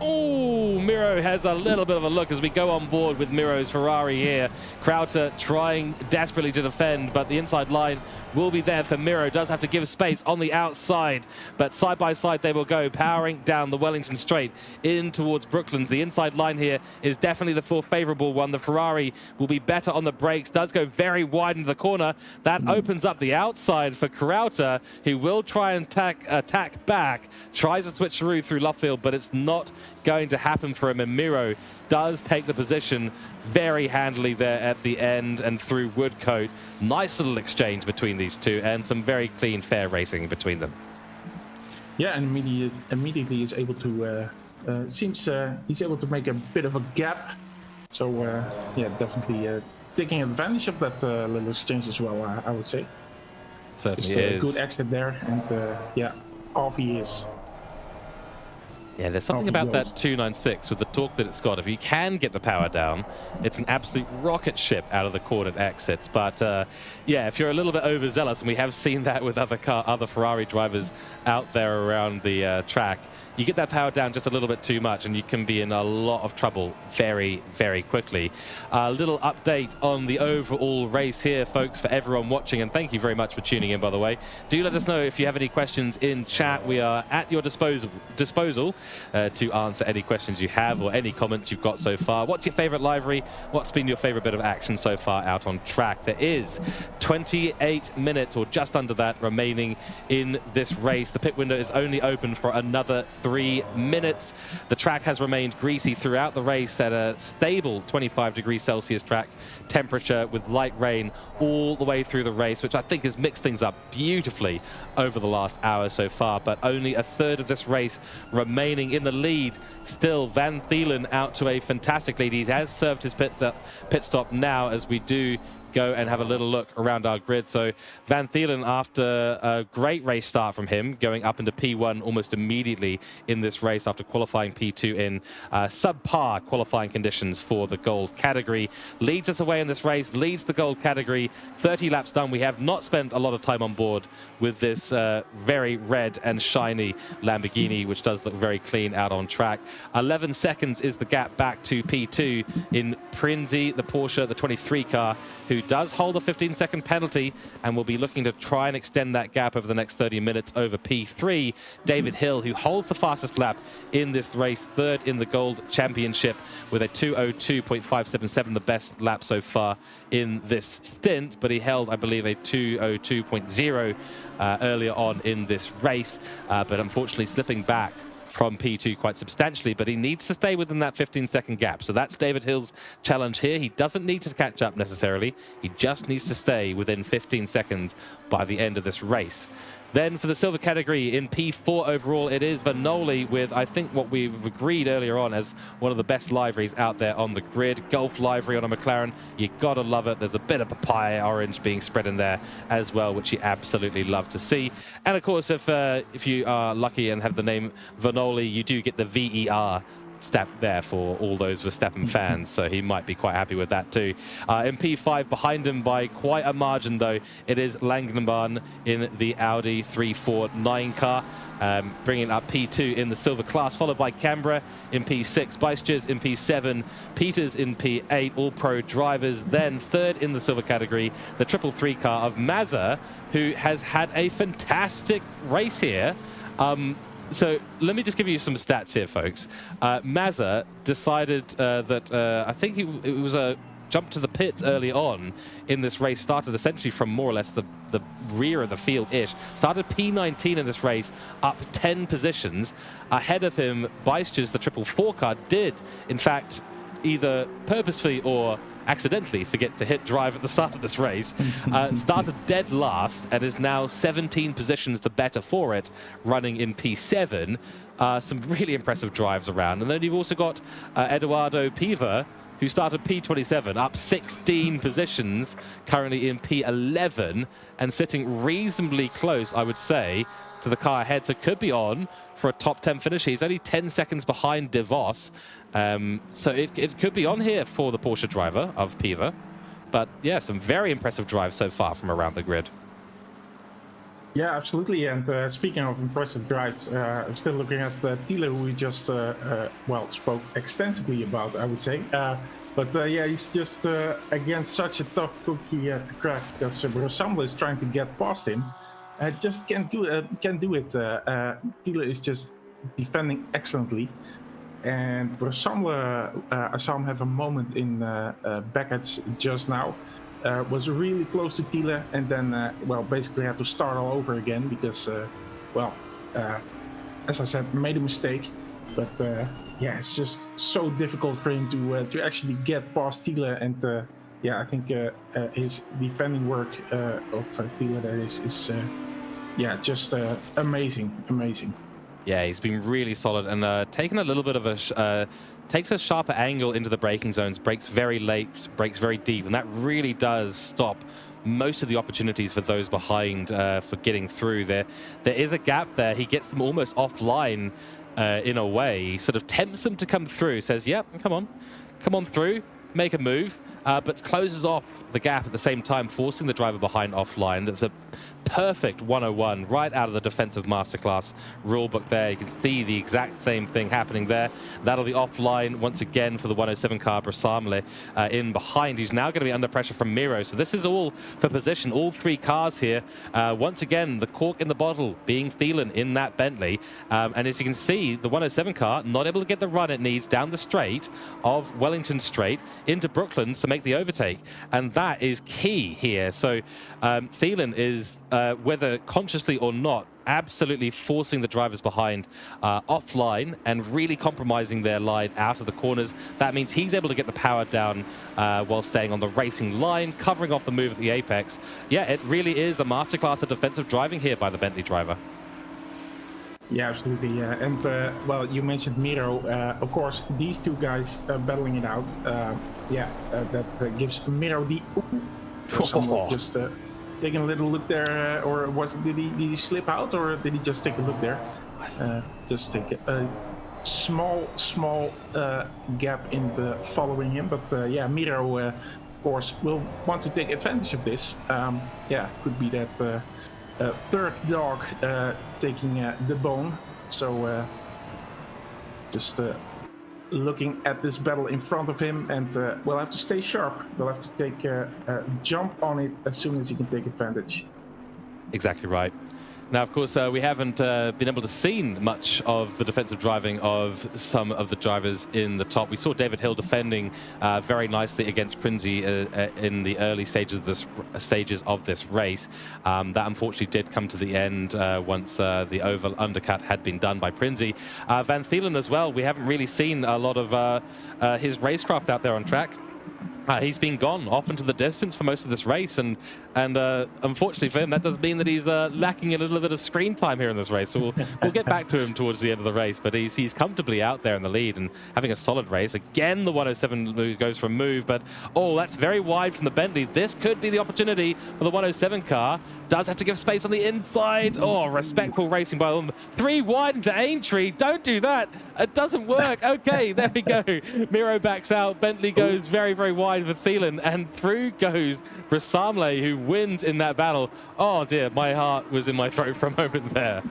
Oh, Miro has a little bit of a look as we go on board with Miro's Ferrari here. Krauter trying desperately to defend, but the inside line will be there for Miro. Does have to give space on the outside, but side by side they will go, powering down the Wellington Straight in towards Brooklands. The inside line here is definitely the more favorable one. The Ferrari will be better on the brakes, does go very wide into the corner. That opens up the outside for Krauter, who will try and attack back, tries to switch through Luffield, but it's not going to happen for him, and Miro does take the position very handily there at the end and through Woodcote. Nice little exchange between these two, and some very clean, fair racing between them. Yeah, and immediately is able to seems he's able to make a bit of a gap. So yeah, definitely taking advantage of that little exchange as well. I would say. Certainly just is. A good exit there, and yeah, off he is. Yeah, there's something about that 296 with the torque that it's got. If you can get the power down, it's an absolute rocket ship out of the cornered exits. But yeah, if you're a little bit overzealous, and we have seen that with other Ferrari drivers out there around the track, you get that power down just a little bit too much, and you can be in a lot of trouble very, very quickly. A little update on the overall race here, folks, for everyone watching, and thank you very much for tuning in, by the way. Do let us know if you have any questions in chat. We are at your disposal to answer any questions you have or any comments you've got so far. What's your favorite livery? What's been your favorite bit of action so far out on track? There is 28 minutes or just under that remaining in this race. The pit window is only open for another 3 minutes. The track has remained greasy throughout the race at a stable 25 degrees Celsius track temperature with light rain all the way through the race, which I think has mixed things up beautifully over the last hour so far. But only a third of this race remaining. In the lead still, Van Thielen out to a fantastic lead. He has served his pit stop now as we do go and have a little look around our grid. So Van Thielen, after a great race start from him, going up into P1 almost immediately in this race after qualifying P2 in subpar qualifying conditions for the gold category, leads us away in this race, leads the gold category. 30 laps done. We have not spent a lot of time on board with this very red and shiny Lamborghini, which does look very clean out on track. 11 seconds is the gap back to P2 in Prinzi, the Porsche, the 23 car, who does hold a 15-second penalty and will be looking to try and extend that gap over the next 30 minutes over P3. David Hill, who holds the fastest lap in this race, third in the Gold Championship with a 2:02.577, the best lap so far in this stint, but he held, I believe, a 2:02.0 earlier on in this race, but unfortunately slipping back from P2 quite substantially, but he needs to stay within that 15-second gap. So that's David Hill's challenge here. He doesn't need to catch up necessarily. He just needs to stay within 15 seconds by the end of this race. Then for the silver category in P4 overall, it is Vanoli with, I think, what we've agreed earlier on as one of the best liveries out there on the grid. Golf livery on a McLaren. You gotta love it. There's a bit of papaya orange being spread in there as well, which you absolutely love to see. And of course, if you are lucky and have the name Vanoli, you do get the VER step there for all those Verstappen fans, so he might be quite happy with that too. In P5, behind him by quite a margin though, it is Langenbahn in the Audi 349 car, bringing up P2 in the silver class, followed by Canberra in P6, Beistjes in P7, Peters in P8, all pro drivers. Then third in the silver category, the 333 car of Mazza, who has had a fantastic race here. So let me just give you some stats here, folks. Mazza decided that I think it was a jump to the pits early on in this race, started essentially from more or less the rear of the field-ish. Started P19 in this race, up 10 positions. Ahead of him, Beistjes, the 444 car, did, in fact, either purposefully or accidentally forget to hit drive at the start of this race, started dead last and is now 17 positions the better for it, running in P7. Some really impressive drives around. And then you've also got Eduardo Piva, who started P27, up 16 positions, currently in P11, and sitting reasonably close, I would say, to the car ahead. So could be on for a top 10 finish. He's only 10 seconds behind De Vos. So it could be on here for the Porsche driver of Piva. But yeah, some very impressive drives so far from around the grid. Yeah, absolutely. And speaking of impressive drives, I'm still looking at Thiele, who we just spoke extensively about, I would say. Yeah, he's just against such a tough cookie to crack, because Brossamble is trying to get past him. Just can't do it. Thiele is just defending excellently. And Brossamble, I saw him have a moment in Beckett's just now. Was really close to Thiele, and then basically had to start all over again because as I said, made a mistake. But yeah, it's just so difficult for him to actually get past Thiele, and I think his defending work of Thiele there is just amazing. Yeah, he's been really solid and taken a little bit of a takes a sharper angle into the braking zones, brakes very late, brakes very deep, and that really does stop most of the opportunities for those behind for getting through. There is a gap there. He gets them almost offline in a way. He sort of tempts them to come through, says, yep, come on through, make a move, but closes off the gap at the same time, forcing the driver behind offline. That's a perfect 101 right out of the defensive masterclass rulebook there. You can see the exact same thing happening there. That'll be offline once again for the 107 car, Brossamble in behind. He's now going to be under pressure from Miro. So this is all for position. All three cars here. Once again, the cork in the bottle being Thielen in that Bentley. And as you can see, the 107 car not able to get the run it needs down the straight of Wellington Straight into Brooklands to make the overtake. And that is key here. So Thielen is whether consciously or not, absolutely forcing the drivers behind offline and really compromising their line out of the corners. That means he's able to get the power down while staying on the racing line, covering off the move at the apex. Yeah, it really is a masterclass of defensive driving here by the Bentley driver. Yeah, absolutely. And you mentioned Miro. Of course, these two guys battling it out. That gives Miro the just taking a little look there, or did he slip out, or did he just take a look there? Just take a small gap in the following him, but Miro of course will want to take advantage of this. Could be that third dog taking the bone. So just looking at this battle in front of him, and we'll have to stay sharp. We'll have to take a jump on it as soon as he can take advantage. Exactly right. Now, of course, we haven't been able to see much of the defensive driving of some of the drivers in the top. We saw David Hill defending very nicely against Prinzi in the early stages of this race. That unfortunately did come to the end once the undercut had been done by Prinzi. Van Thielen as well. We haven't really seen a lot of his racecraft out there on track. He's been gone off into the distance for most of this race, and unfortunately for him, that does mean that he's lacking a little bit of screen time here in this race. So we'll get back to him towards the end of the race, but he's comfortably out there in the lead and having a solid race. Again, the 107 goes for a move, but oh, that's very wide from the Bentley. This could be the opportunity for the 107 car. Does have to give space on the inside. Oh, respectful racing by them. 3 wide into Aintree. Don't do that. It doesn't work. Okay, there we go. Miro backs out. Bentley goes very, very wide with Thielen, and through goes Brasamle, who wins in that battle. Oh dear, my heart was in my throat for a moment there.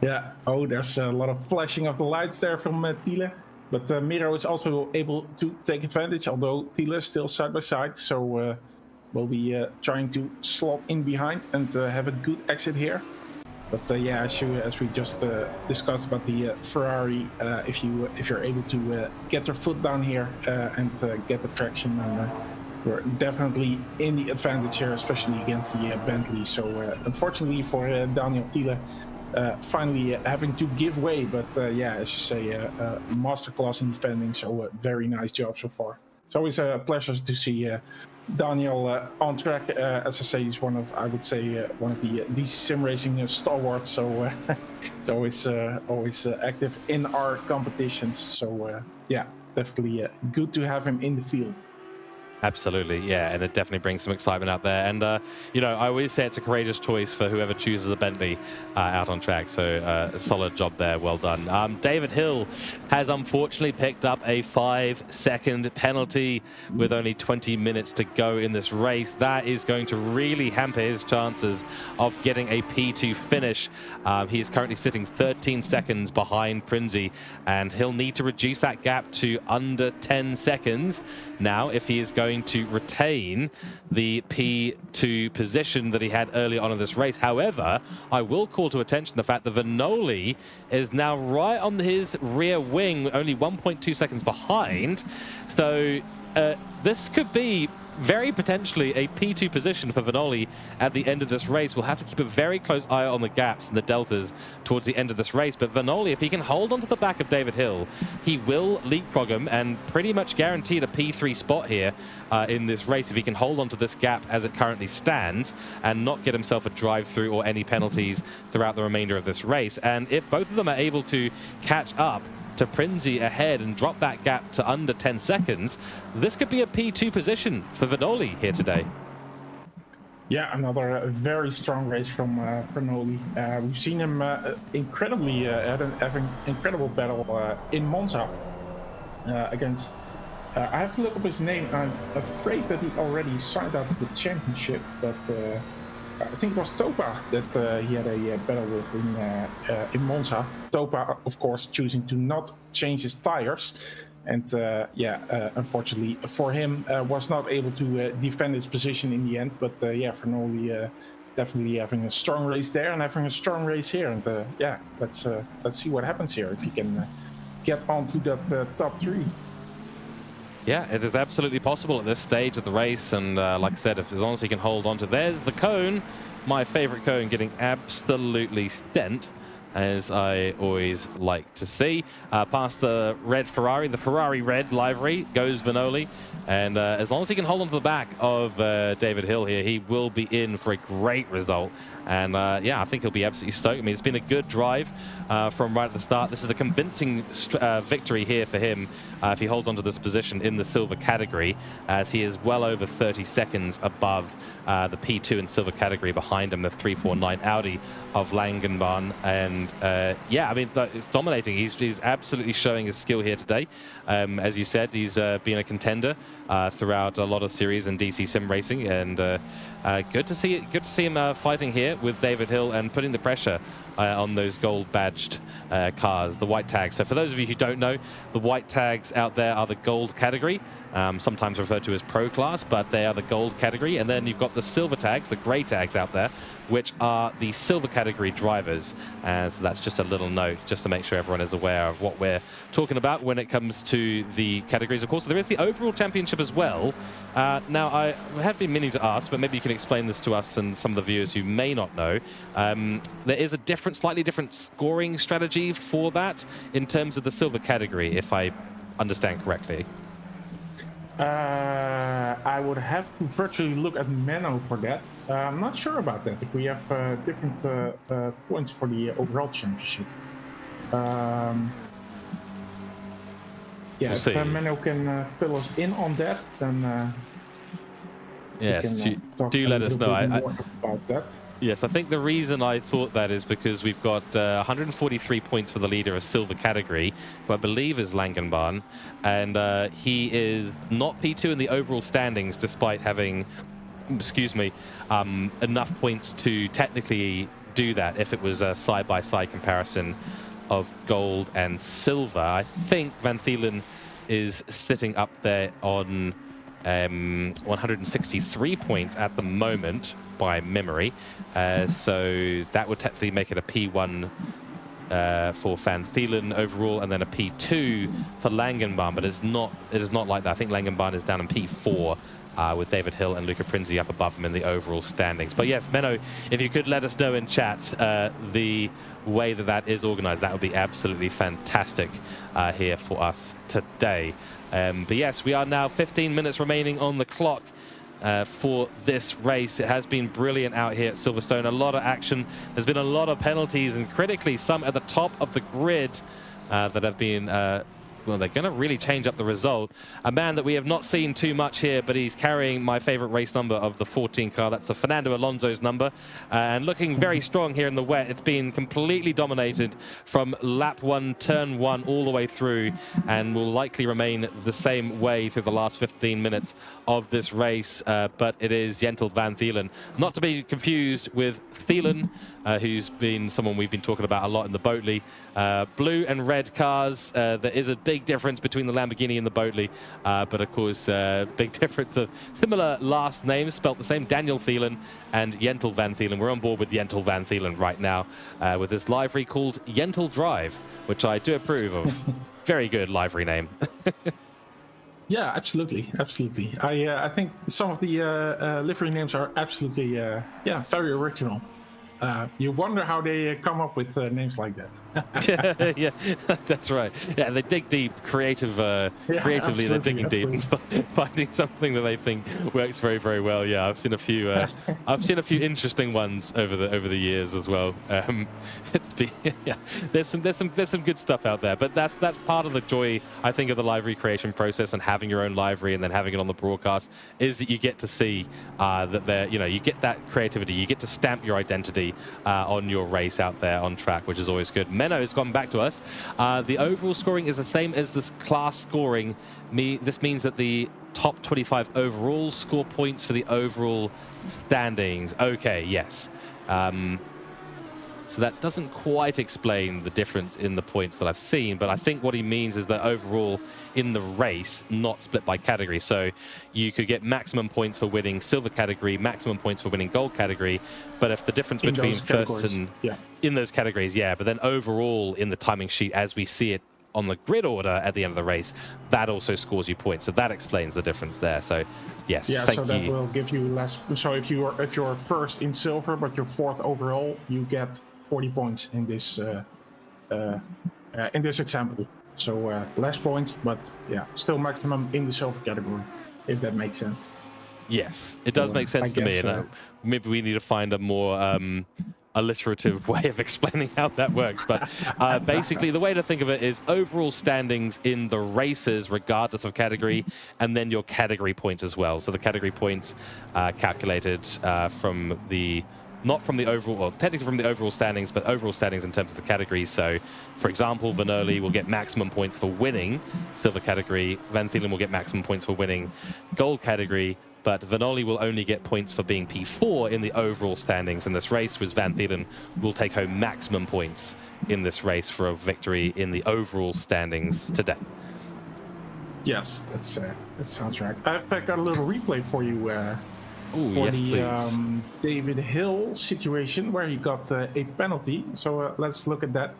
Yeah. Oh, there's a lot of flashing of the lights there from Thiele. But Miro is also able to take advantage, although Thiele is still side by side. So we'll be trying to slot in behind and have a good exit here. But yeah, as we just discussed about the Ferrari, if you're able to get your foot down here and get the traction, we're definitely in the advantage here, especially against the Bentley. So unfortunately for Daniel Thiele, finally having to give way. But yeah, as you say, masterclass in defending. So very nice job so far. It's always a pleasure to see Daniel on track. As I say, he's one of the DC-SimRacing stalwarts. So it's always active in our competitions. So yeah, definitely good to have him in the field. Absolutely, yeah, and it definitely brings some excitement out there. And, you know, I always say it's a courageous choice for whoever chooses a Bentley out on track. So a solid job there, well done. David Hill has unfortunately picked up a 5-second penalty with only 20 minutes to go in this race. That is going to really hamper his chances of getting a P2 finish. He is currently sitting 13 seconds behind Prinzi, and he'll need to reduce that gap to under 10 seconds now if he is going to retain the P2 position that he had earlier on in this race. However, I will call to attention the fact that Vanoli is now right on his rear wing, only 1.2 seconds behind. So this could be very potentially a P2 position for Vanoli at the end of this race. We'll have to keep a very close eye on the gaps and the deltas towards the end of this race. But Vanoli, if he can hold onto the back of David Hill, he will leapfrog him and pretty much guaranteed a P3 spot here in this race if he can hold onto this gap as it currently stands and not get himself a drive-through or any penalties throughout the remainder of this race. And if both of them are able to catch up to Prinzi ahead and drop that gap to under 10 seconds, this could be a P2 position for Vanoli here today. Yeah, another very strong race from Vanoli. We've seen him incredibly having incredible battle in Monza against. I have to look up his name. I'm afraid that he already signed out the championship, but I think it was Topa that he had a battle with in Monza. Topa, of course, choosing to not change his tires. And yeah, unfortunately for him, was not able to defend his position in the end. But yeah, Vanoli definitely having a strong race there and having a strong race here. And yeah, let's see what happens here if he can get onto that top 3. Yeah, it is absolutely possible at this stage of the race. And like I said, as long as he can hold on to, there's the cone, my favorite cone, getting absolutely sent, as I always like to see. Past the red Ferrari, the Ferrari red livery, goes Vanoli. And as long as he can hold on to the back of David Hill here, he will be in for a great result. And yeah, I think he'll be absolutely stoked. I mean, it's been a good drive from right at the start. This is a convincing victory here for him if he holds on to this position in the silver category, as he is well over 30 seconds above the P2 in silver category behind him, the 349 Audi of Langenbahn. And And yeah, I mean, it's dominating. He's absolutely showing his skill here today. As you said, he's been a contender throughout a lot of series in DC-SimRacing, and good to see him fighting here with David Hill and putting the pressure on those gold badged cars, the white tags. So for those of you who don't know, the white tags out there are the gold category, sometimes referred to as pro class, but they are the gold category. And then you've got the silver tags, the gray tags out there, which are the silver category drivers. So that's just a little note, just to make sure everyone is aware of what we're talking about when it comes to the categories. Of course, there is the overall championship as well. Now, I have been meaning to ask, but maybe you can explain this to us and some of the viewers who may not know. There is a slightly different scoring strategy for that in terms of the silver category, if I understand correctly. I would have to virtually look at Menno for that. I'm not sure about that, if we have different points for the overall championship. Yeah, We'll if see. Menno can fill us in on that, then Yes, we can, talk do a let us little know. bit more about that. Yes, I think the reason I thought that is because we've got 143 points for the leader of silver category, who I believe is Langenbahn, and he is not P2 in the overall standings, despite having, enough points to technically do that if it was a side-by-side comparison of gold and silver. I think Van Thielen is sitting up there on 163 points at the moment by memory, so that would technically make it a P1 for Van Thielen overall, and then a P2 for Langenbahn, but it is not like that. I think Langenbahn is down in P4 with David Hill and Luca Prinzi up above him in the overall standings. But yes, Menno, if you could let us know in chat the way that is organized, that would be absolutely fantastic here for us today. But yes, we are now 15 minutes remaining on the clock for this race. It has been brilliant out here at Silverstone. A lot of action. There's been a lot of penalties, and critically, some at the top of the grid that have been well, they're going to really change up the result. A man that we have not seen too much here, but he's carrying my favorite race number of the 14 car. That's a Fernando Alonso's number, and looking very strong here in the wet. It's been completely dominated from lap 1, turn 1, all the way through, and will likely remain the same way through the last 15 minutes of this race. But it is Jentel Van Thielen, not to be confused with Thielen, who's been someone we've been talking about a lot in the Boatley. Blue and red cars, there is a big difference between the Lamborghini and the Boatley, but of course, big difference of similar last names, spelt the same, Daniel Thielen and Jentel Van Thielen. We're on board with Jentel Van Thielen right now with this livery called Jentel Drive, which I do approve of. Very good livery name. Yeah, absolutely. I think some of the livery names are absolutely very original. You wonder how they come up with names like that. Yeah, that's right. Yeah, they dig deep, creatively. They're digging deep and finding something that they think works very, very well. Yeah, I've seen a few. I've seen a few interesting ones over the years as well. There's some good stuff out there, but that's part of the joy, I think, of the livery creation process and having your own livery and then having it on the broadcast, is that you get to see that you get that creativity, you get to stamp your identity on your race out there on track, which is always good. Menno has gone back to us. The overall scoring is the same as this class scoring. This means that the top 25 overall score points for the overall standings. Okay, yes. So that doesn't quite explain the difference in the points that I've seen, but I think what he means is that overall in the race, not split by category. So you could get maximum points for winning silver category, maximum points for winning gold category, but if the difference between first and in those categories, but then overall in the timing sheet as we see it on the grid order at the end of the race, that also scores you points. So that explains the difference there. So yes, thank you. That will give you less. So if you're first in silver but you're fourth overall, you get 40 points in this example. So less points, but still maximum in the silver category, if that makes sense. Yes, it does make sense to me. And maybe we need to find a more alliterative way of explaining how that works. But basically, the way to think of it is overall standings in the races, regardless of category, and then your category points as well. So the category points calculated from the not from the overall, well, technically from the overall standings, but overall standings in terms of the categories. So, for example, Vanoli will get maximum points for winning silver category. Van Thielen will get maximum points for winning gold category. But Vanoli will only get points for being P4 in the overall standings in this race, whereas Van Thielen will take home maximum points in this race for a victory in the overall standings today. Yes, that sounds right. I've got a little replay for you Ooh, yes, please. David Hill situation where he got a penalty. So let's look at that,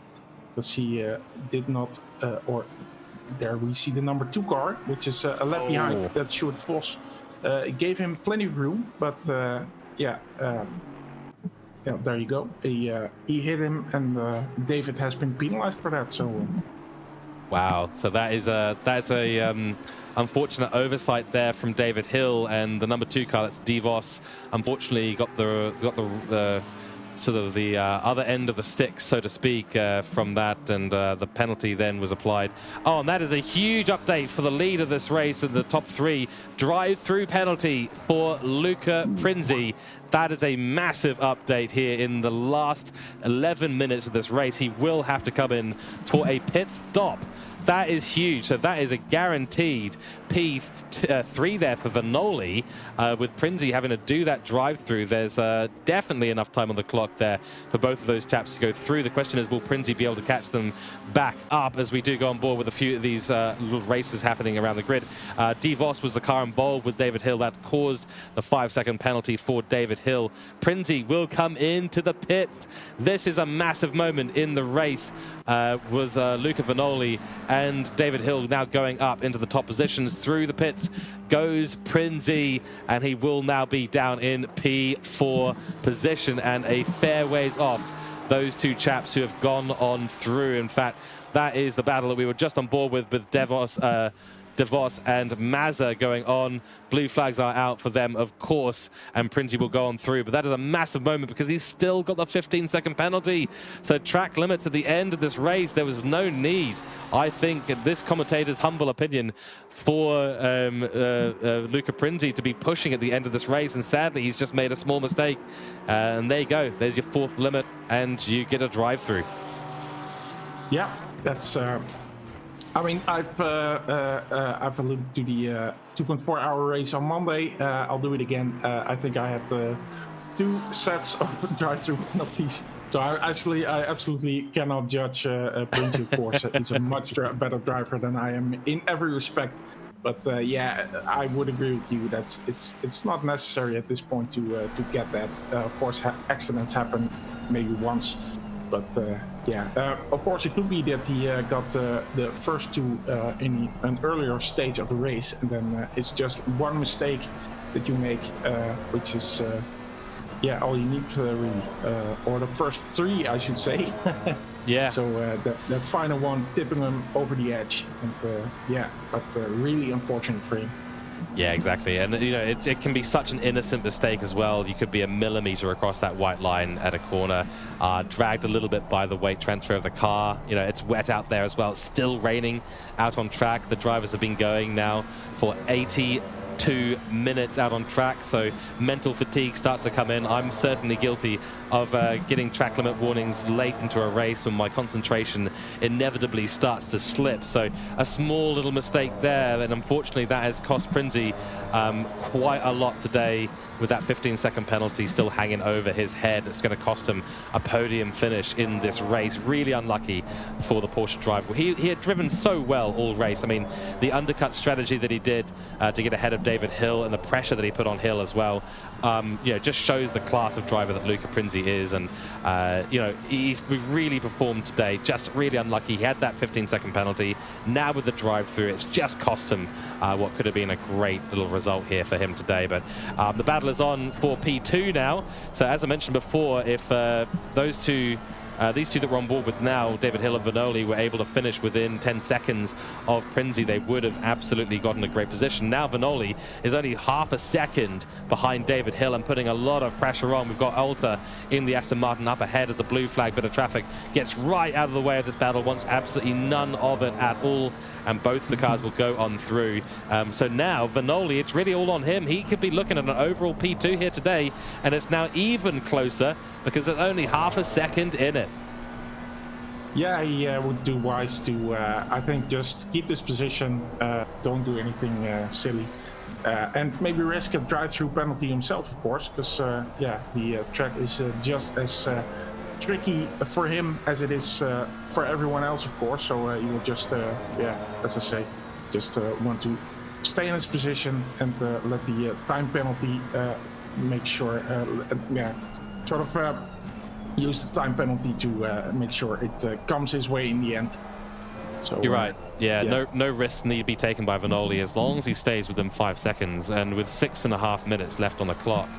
because he did not, or there we see the number 2 car, which is a lap behind that Stuart Vos. It gave him plenty of room, but yeah, there you go. He hit him, and David has been penalized for that. So, wow. So that's a unfortunate oversight there from David Hill, and the number 2 car, that's DeVos, unfortunately got the sort of the other end of the stick, so to speak, from that, and the penalty then was applied. Oh, and that is a huge update for the lead of this race in the top 3. Drive-through penalty for Luca Prinzi. That is a massive update here in the last 11 minutes of this race. He will have to come in for a pit stop. That is huge. So that is a guaranteed P3 there for Vanoli, with Prinzi having to do that drive-through. There's definitely enough time on the clock there for both of those chaps to go through. The question is, will Prinzi be able to catch them back up, as we do go on board with a few of these little races happening around the grid. DeVos was the car involved with David Hill. That caused the 5-second penalty for David Hill. Prinzi will come into the pits. This is a massive moment in the race, with Luca Vanoli and David Hill now going up into the top positions. Through the pits goes Prinzi, and he will now be down in P4 position and a fair ways off those 2 chaps who have gone on through. In fact, that is the battle that we were just on board with DeVos and Mazza going on. Blue flags are out for them, of course, and Prinzi will go on through. But that is a massive moment because he's still got the 15-second penalty. So track limits at the end of this race, there was no need, I think, in this commentator's humble opinion, for Luca Prinzi to be pushing at the end of this race. And sadly, he's just made a small mistake. And there you go. There's your 4th limit, and you get a drive-through. Yeah, that's... I mean, I've alluded to the 2.4-hour race on Monday. I'll do it again. I think I had 2 sets of drive-through penalties. So I absolutely cannot judge Prinzi, of course. He's a much better driver than I am in every respect. But yeah, I would agree with you that it's not necessary at this point to get that. Of course, accidents happen maybe once. But yeah, of course, it could be that he got the first 2 in an earlier stage of the race, and then it's just one mistake that you make, which is, yeah, all you need, really. Or the first 3, I should say. Yeah. So that final one tipping him over the edge. And yeah, but really unfortunate for him. Yeah, exactly. And, you know, it can be such an innocent mistake as well. You could be a millimeter across that white line at a corner, dragged a little bit by the weight transfer of the car. You know, it's wet out there as well. It's still raining out on track. The drivers have been going now for 82 minutes out on track, so mental fatigue starts to come in. I'm certainly guilty of getting track limit warnings late into a race when my concentration inevitably starts to slip. So a small little mistake there, and unfortunately that has cost Prinzi quite a lot today, with that 15-second penalty still hanging over his head. It's going to cost him a podium finish in this race. Really unlucky for the Porsche driver. He had driven so well all race. I mean, the undercut strategy that he did to get ahead of David Hill, and the pressure that he put on Hill as well, you know, just shows the class of driver that Luca Prinzi is. And you know, he's really performed today. Just really unlucky. He had that 15-second penalty. Now with the drive-through, it's just cost him what could have been a great little result here for him today. But the battle is on for P2 now. So as I mentioned before, if those 2 these two that we're on board with now, David Hill and Vanoli, were able to finish within 10 seconds of Prinzi. They would have absolutely gotten a great position. Now Vanoli is only half a second behind David Hill and putting a lot of pressure on. We've got Alta in the Aston Martin up ahead as a blue flag bit of traffic gets right out of the way of this battle, wants absolutely none of it at all, and both the cars will go on through. So now Vanoli, it's really all on him. He could be looking at an overall P2 here today, and it's now even closer because there's only half a second in it. Yeah, he would do wise to, I think, just keep this position, don't do anything silly, and maybe risk a drive-through penalty himself, of course, because, yeah, the track is just as tricky for him as it is for everyone else, of course. So he will just, yeah, as I say, just want to stay in his position and let the time penalty make sure, yeah, sort of use the time penalty to make sure it comes his way in the end. So, you're right. Yeah, no risks need to be taken by Vanoli as long as he stays within 5 seconds, and with 6.5 minutes left on the clock.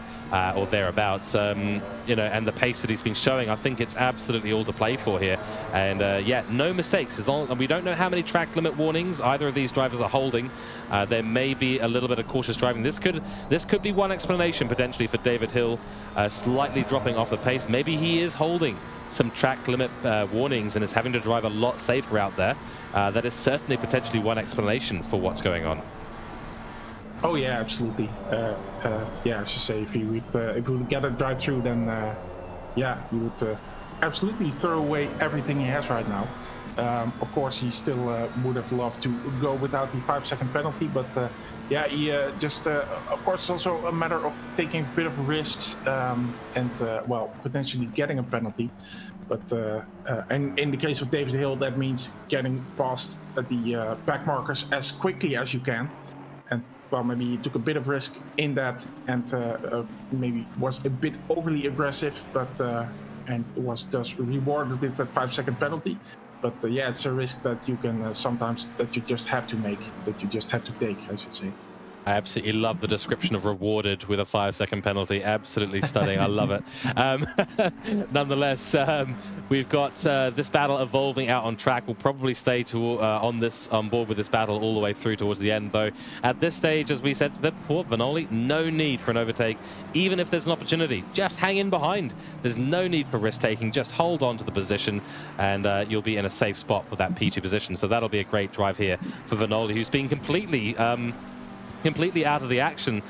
Or thereabouts, you know, and the pace that he's been showing, I think it's absolutely all to play for here. And yeah, no mistakes. As long, and we don't know how many track limit warnings either of these drivers are holding. There may be a little bit of cautious driving. This could be one explanation potentially for David Hill slightly dropping off the pace. Maybe he is holding some track limit warnings and is having to drive a lot safer out there. That is certainly potentially one explanation for what's going on. Oh yeah, absolutely. Yeah, I should say, if he would get a drive-through, then yeah, he would absolutely throw away everything he has right now. Of course, he still would have loved to go without the 5-second penalty, but yeah, he just, of course, it's also a matter of taking a bit of risks and, well, potentially getting a penalty. But and in the case of David Hill, that means getting past the back markers as quickly as you can. And well, maybe he took a bit of risk in that, and maybe was a bit overly aggressive, but and was thus rewarded with that 5-second penalty. But yeah, it's a risk that you can sometimes, that you just have to make, that you just have to take, I should say. I absolutely love the description of rewarded with a 5-second penalty. Absolutely stunning. I love it. Nonetheless, we've got this battle evolving out on track. We'll probably stay on board with this battle all the way through towards the end, though. At this stage, as we said before, Vanoli, no need for an overtake. Even if there's an opportunity, just hang in behind. There's no need for risk taking. Just hold on to the position, and you'll be in a safe spot for that P2 position. So that'll be a great drive here for Vanoli, who's been completely out of the action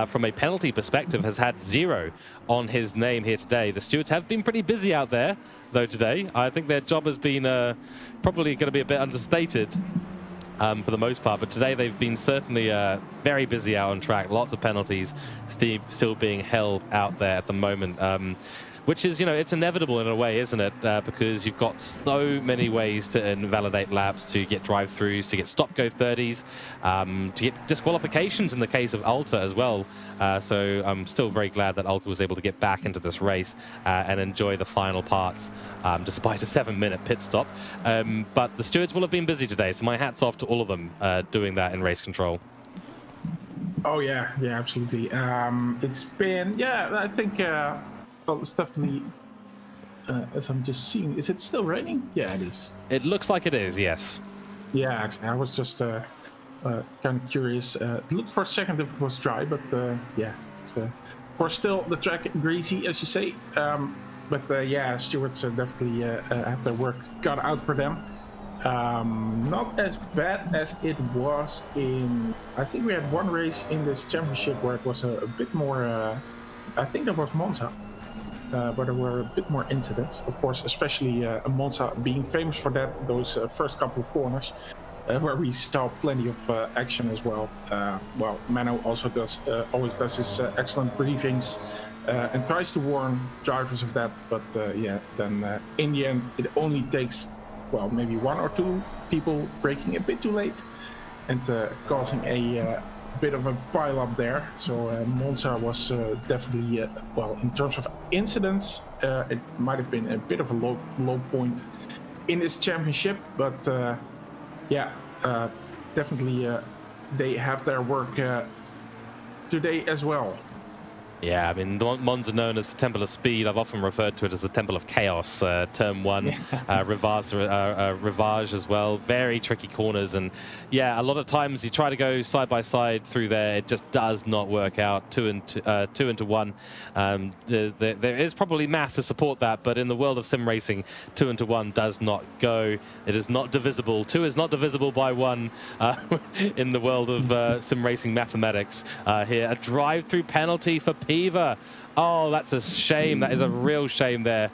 from a penalty perspective, has had 0 on his name here today. The stewards have been pretty busy out there, though, today. I think their job has been probably going to be a bit understated for the most part, but today they've been certainly very busy out on track. Lots of penalties still being held out there at the moment. Which is, you know, it's inevitable in a way, isn't it? Because you've got so many ways to invalidate laps, to get drive-throughs, to get stop-go 30s, to get disqualifications in the case of Alta as well. So I'm still very glad that Alta was able to get back into this race and enjoy the final parts, despite a 7-minute pit stop. But the stewards will have been busy today, so my hat's off to all of them doing that in race control. Oh yeah, yeah, absolutely. It's been, yeah, I think... well, it's definitely, as I'm just seeing, is it still raining? Yeah, it is. It looks like it is, yes. Yeah, actually, I was just kind of curious. It looked for a second if it was dry, but yeah. It's, of course, still the track greasy, as you say. But yeah, stewards definitely have their work cut out for them. Not as bad as it was in... I think we had one race in this championship where it was a bit more... I think that was Monza. But there were a bit more incidents, of course, especially Monza being famous for that, those first couple of corners, where we saw plenty of action as well. Well, Mano also always does his excellent briefings and tries to warn drivers of that, but yeah, then in the end, it only takes, well, maybe 1 or 2 people braking a bit too late and causing a bit of a pile up there. So Monza was definitely, well, in terms of incidents, it might have been a bit of a low point in this championship, but yeah, definitely they have their work today as well. Yeah, I mean, Monza known as the Temple of Speed. I've often referred to it as the Temple of Chaos. Turn 1, Rivage as well. Very tricky corners. And yeah, a lot of times you try to go side by side through there. It just does not work out. Two into one. There is probably math to support that, but in the world of sim racing, 2 into 1 does not go. It is not divisible. 2 is not divisible by 1 in the world of sim racing mathematics. Here, a drive-through penalty for Piva. Oh, that's a shame. That is a real shame there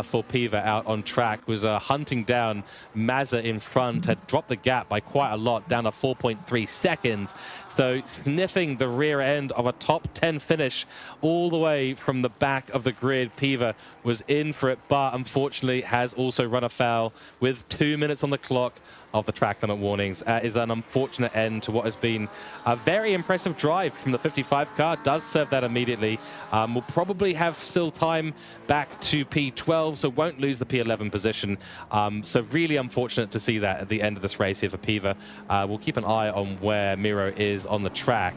for Piva out on track. Was hunting down Mazza in front, had dropped the gap by quite a lot, down to 4.3 seconds. So sniffing the rear end of a top 10 finish all the way from the back of the grid. Piva was in for it, but unfortunately has also run afoul with 2 minutes on the clock of the track limit warnings. Is an unfortunate end to what has been a very impressive drive from the 55 car. Does serve that immediately. Will probably have still time back to P12, so won't lose the P11 position. So really unfortunate to see that at the end of this race here for Piva. We'll keep an eye on where Miro is on the track.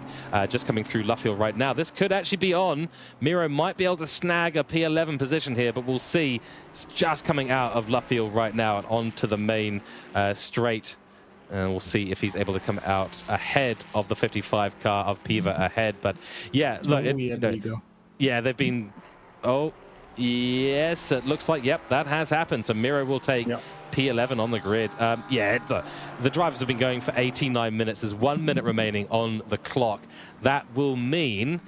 Just coming through Luffield right now. This could actually be on. Miro might be able to snag a P11 position here, but we'll see. It's just coming out of Luffield right now and onto the main straight. And we'll see if he's able to come out ahead of the 55 car of Piva ahead. But yeah, look, there you go. Yeah, they've been... Oh, yes, it looks like, yep, that has happened. So Miro will take P11 on the grid. The drivers have been going for 89 minutes. There's 1 minute remaining on the clock. That will mean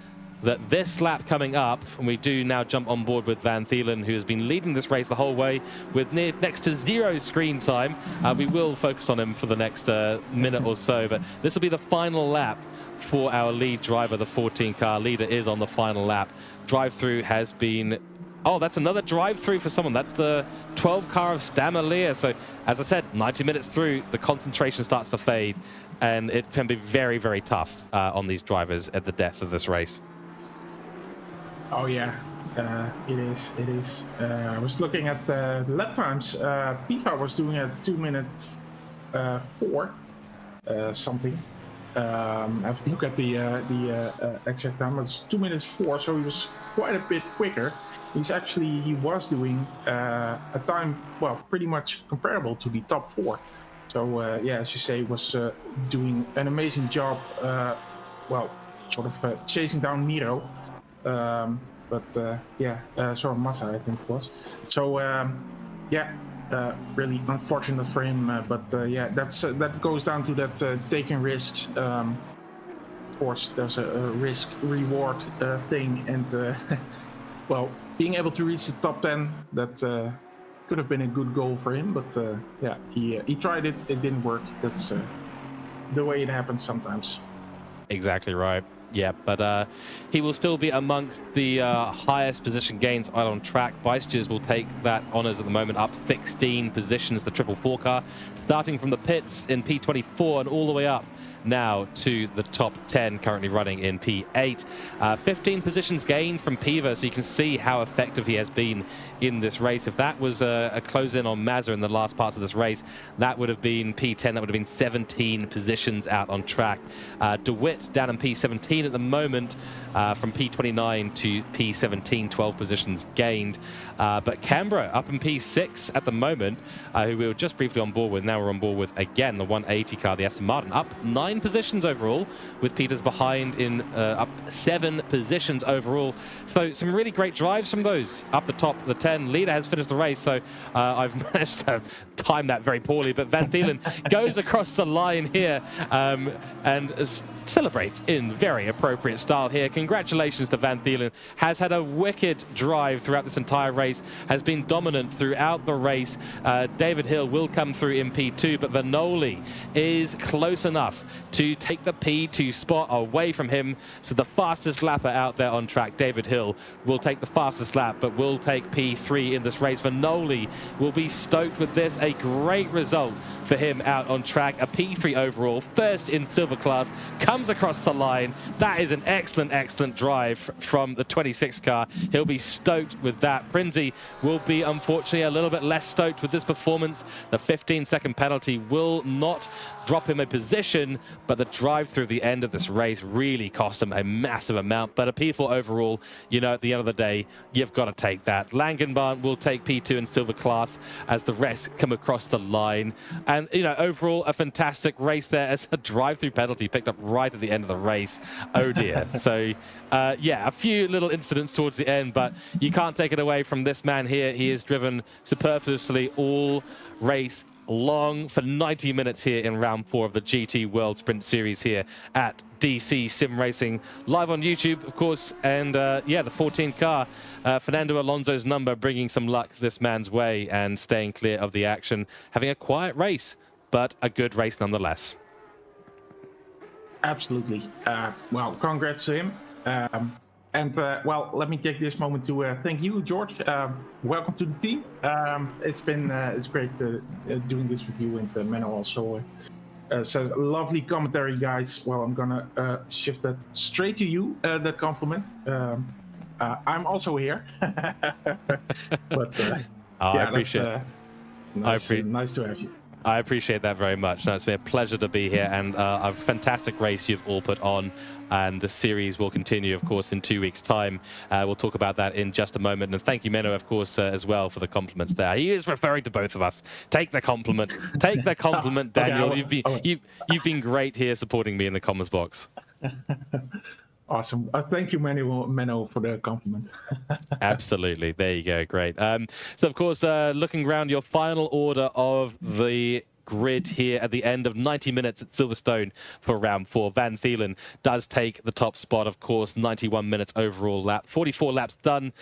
that this lap coming up, and we do now jump on board with Van Thielen, who has been leading this race the whole way with next to 0 screen time. We will focus on him for the next minute or so, but this will be the final lap for our lead driver. The 14 car leader is on the final lap. Drive-through has been... Oh, that's another drive-through for someone. That's the 12 car of Stamalia. So, as I said, 90 minutes through, the concentration starts to fade, and it can be very, very tough on these drivers at the death of this race. Oh yeah, it is. It is. I was looking at the lap times. Piva was doing a 2 minute 4 something. I have to look at the exact time. It's 2 minutes 4, so he was quite a bit quicker. He was doing a time, well, pretty much comparable to the top 4. So yeah, as you say, was doing an amazing job. Chasing down Miro. Massa, I think it was. So really unfortunate for him. That goes down to that taking risks. Of course, there's a risk-reward thing, and well, being able to reach the top 10, that could have been a good goal for him. But he tried it. It didn't work. That's the way it happens sometimes. Exactly right. Yeah, but he will still be amongst the highest position gains out on track. Beisches will take that honours at the moment, up 16 positions, the 444 car, starting from the pits in P24 and all the way up now to the top 10, currently running in P8. 15 positions gained from Piva, so you can see how effective he has been in this race. If that was a close-in on Mazza in the last parts of this race, that would have been P10. That would have been 17 positions out on track. DeWitt down in P17 at the moment, from P29 to P17, 12 positions gained. But Canberra up in P6 at the moment, who we were just briefly on board with. Now we're on board with, again, the 180 car, the Aston Martin, up 9 positions overall, with Peters behind in up 7 positions overall. So some really great drives from those up the top of the 10. Leader has finished the race, so I've managed to time that very poorly, but Van Thielen goes across the line here and celebrates in very appropriate style here. Congratulations to Van Thielen. Has had a wicked drive throughout this entire race, has been dominant throughout the race. David Hill will come through in P2, but Vanoli is close enough to take the P2 spot away from him. So the fastest lapper out there on track, David Hill, will take the fastest lap, but will take P3 in this race. Vanoli will be stoked with this. A great result for him out on track. A P3 overall, first in silver class, comes across the line. That is an excellent, excellent drive from the 26 car. He'll be stoked with that. Prinzi will be, unfortunately, a little bit less stoked with this performance. The 15-second penalty will not drop him a position, but the drive through the end of this race really cost him a massive amount. But a P4 overall, you know, at the end of the day, you've got to take that. Langenbahn will take P2 in silver class as the rest come across the line. And, you know, overall, a fantastic race there as a drive-through penalty picked up right at the end of the race. Oh, dear. So, yeah, a few little incidents towards the end, but you can't take it away from this man here. He is driven superfluously all race long for 90 minutes here in round 4 of the GT World Sprint Series here at DC-SimRacing, live on YouTube, of course. And yeah, the 14 car, Fernando Alonso's number, bringing some luck this man's way and staying clear of the action, having a quiet race, but a good race nonetheless. Absolutely. Well, congrats to him. And well, let me take this moment to thank you, George. Welcome to the team. It's great doing this with you, and Menno also says lovely commentary, guys. Well, I'm gonna shift that straight to you. That compliment. I'm also here, but oh, yeah, I appreciate. Nice to have you. I appreciate that very much. No, it's been a pleasure to be here, and a fantastic race you've all put on. And the series will continue, of course, in 2 weeks' time. We'll talk about that in just a moment. And thank you, Menno, of course, as well, for the compliments there. He is referring to both of us. Take the compliment. Take the compliment, Daniel. Okay, you've been great here supporting me in the comments box. Awesome. Thank you, Menno, for the compliment. Absolutely. There you go. Great. So, of course, looking around your final order of the grid here at the end of 90 minutes at Silverstone for round 4. Van Thielen does take the top spot, of course, 91 minutes overall lap, 44 laps done,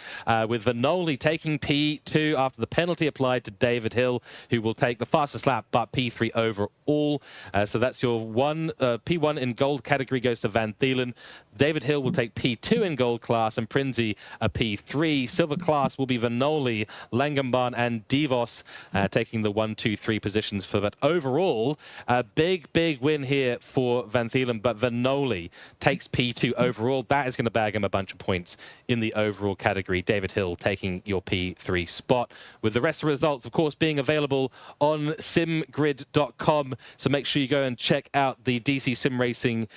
with Vanoli taking P2 after the penalty applied to David Hill, who will take the fastest lap, but P3 overall. So that's your P1 in gold category goes to Van Thielen. David Hill will take P2 in gold class, and Prinzi a P3. Silver class will be Vanoli, Langenbahn, and Divos taking the 1, 2, 3 positions for that. Overall, a big win here for Van Thielen, but Vanoli takes P2 overall. That is going to bag him a bunch of points in the overall category. David Hill taking your P3 spot, with the rest of the results, of course, being available on simgrid.com. So make sure you go and check out the DC-SimRacing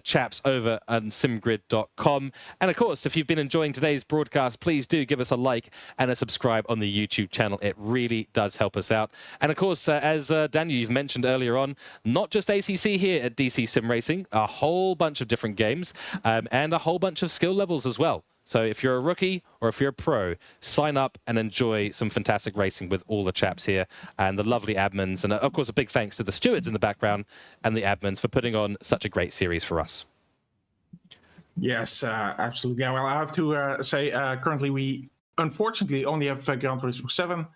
chaps over on simgrid.com. And of course, if you've been enjoying today's broadcast, please do give us a like and a subscribe on the YouTube channel. It really does help us out. And of course, as Daniel, you've mentioned earlier on, not just ACC here at DC-SimRacing, a whole bunch of different games and a whole bunch of skill levels as well. So if you're a rookie or if you're a pro, sign up and enjoy some fantastic racing with all the chaps here and the lovely admins. And of course, a big thanks to the stewards in the background and the admins for putting on such a great series for us. Yes, absolutely. Yeah, well, I have to say, currently we unfortunately only have Gran Turismo 7.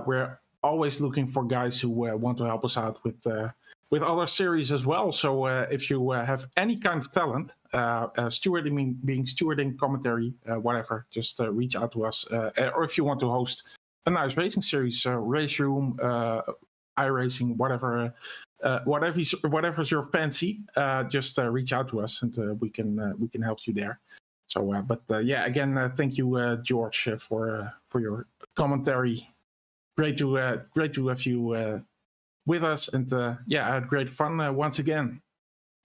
We're always looking for guys who want to help us out with other series as well. So if you have any kind of talent, stewarding, commentary, whatever, just reach out to us. Or if you want to host a nice racing series, Race Room, iRacing, whatever's your fancy, just reach out to us, and we can help you there. So, yeah, again, thank you, George, for your commentary. Great to have you with us, and yeah, I had great fun once again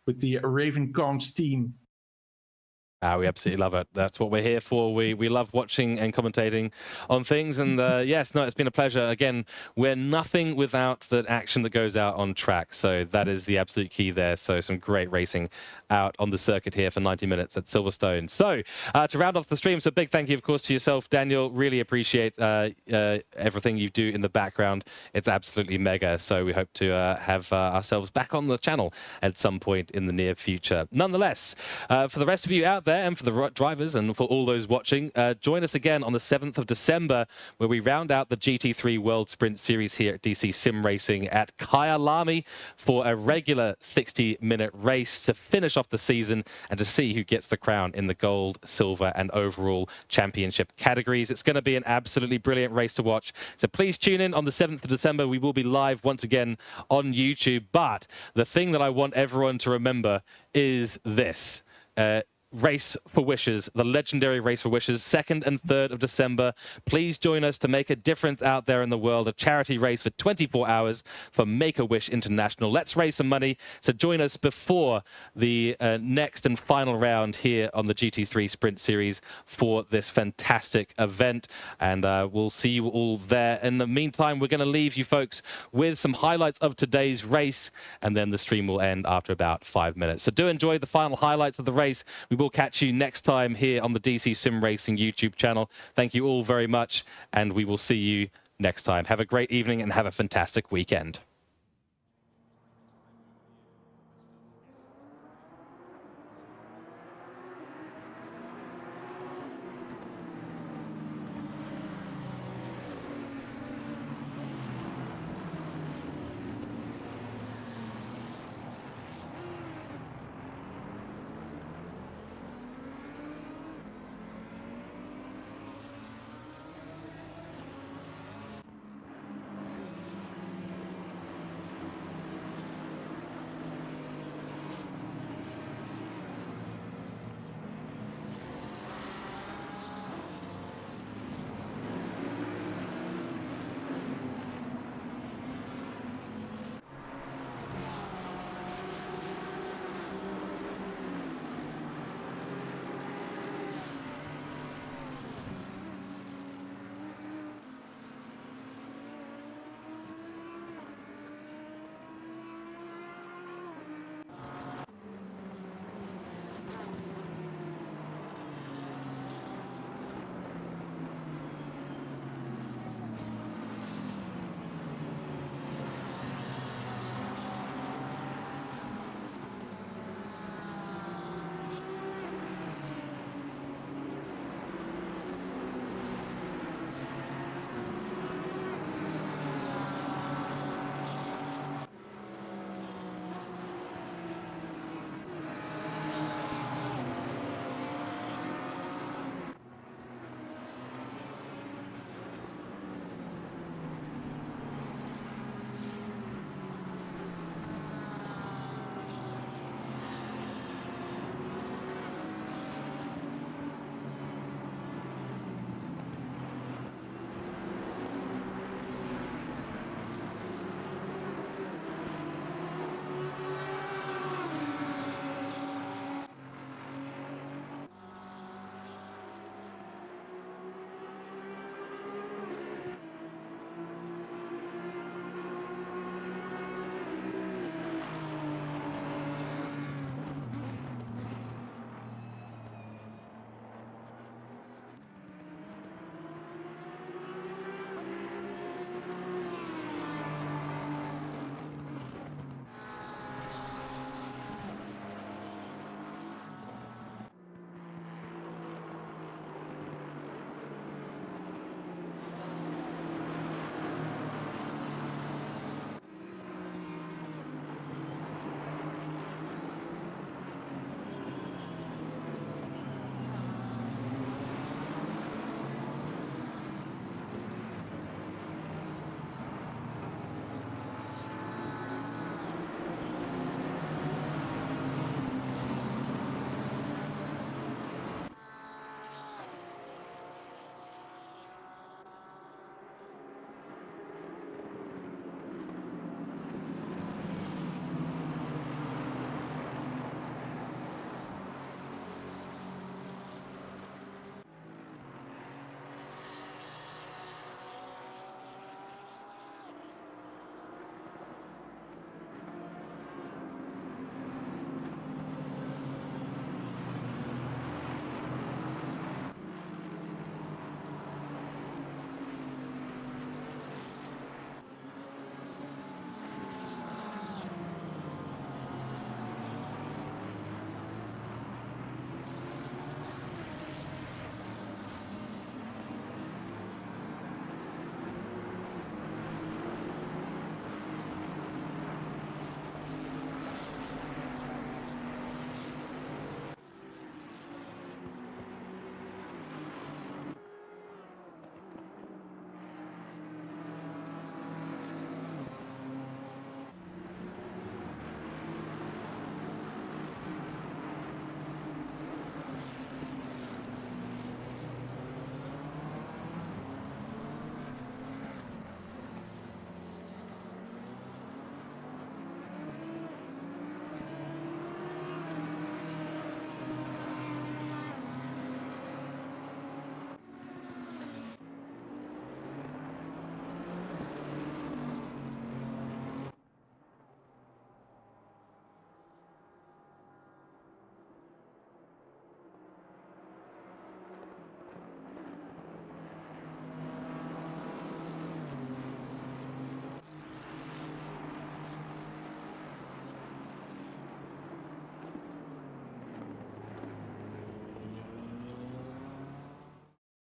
with the Raven Comms team. We absolutely love it. That's what we're here for. We love watching and commentating on things. And yes, no, it's been a pleasure. Again, we're nothing without the action that goes out on track. So that is the absolute key there. So some great racing out on the circuit here for 90 minutes at Silverstone. So to round off the stream, so big thank you, of course, to yourself, Daniel. Really appreciate everything you do in the background. It's absolutely mega. So we hope to have ourselves back on the channel at some point in the near future. Nonetheless, for the rest of you out there, and for the drivers and for all those watching, join us again on the 7th of December, where we round out the GT3 World Sprint Series here at DC-SimRacing at Kyalami for a regular 60-minute race to finish off the season and to see who gets the crown in the gold, silver, and overall championship categories. It's going to be an absolutely brilliant race to watch. So please tune in on the 7th of December. We will be live once again on YouTube. But the thing that I want everyone to remember is this. Race for Wishes, the legendary Race for Wishes, 2nd and 3rd of December. Please join us to make a difference out there in the world. A charity race for 24 hours for Make-A-Wish International. Let's raise some money. So join us before the next and final round here on the GT3 Sprint Series for this fantastic event. And we'll see you all there. In the meantime, we're going to leave you folks with some highlights of today's race, and then the stream will end after about 5 minutes. So do enjoy the final highlights of the race. We will catch you next time here on the DC-SimRacing YouTube channel. Thank you all very much, and we will see you next time. Have a great evening and have a fantastic weekend.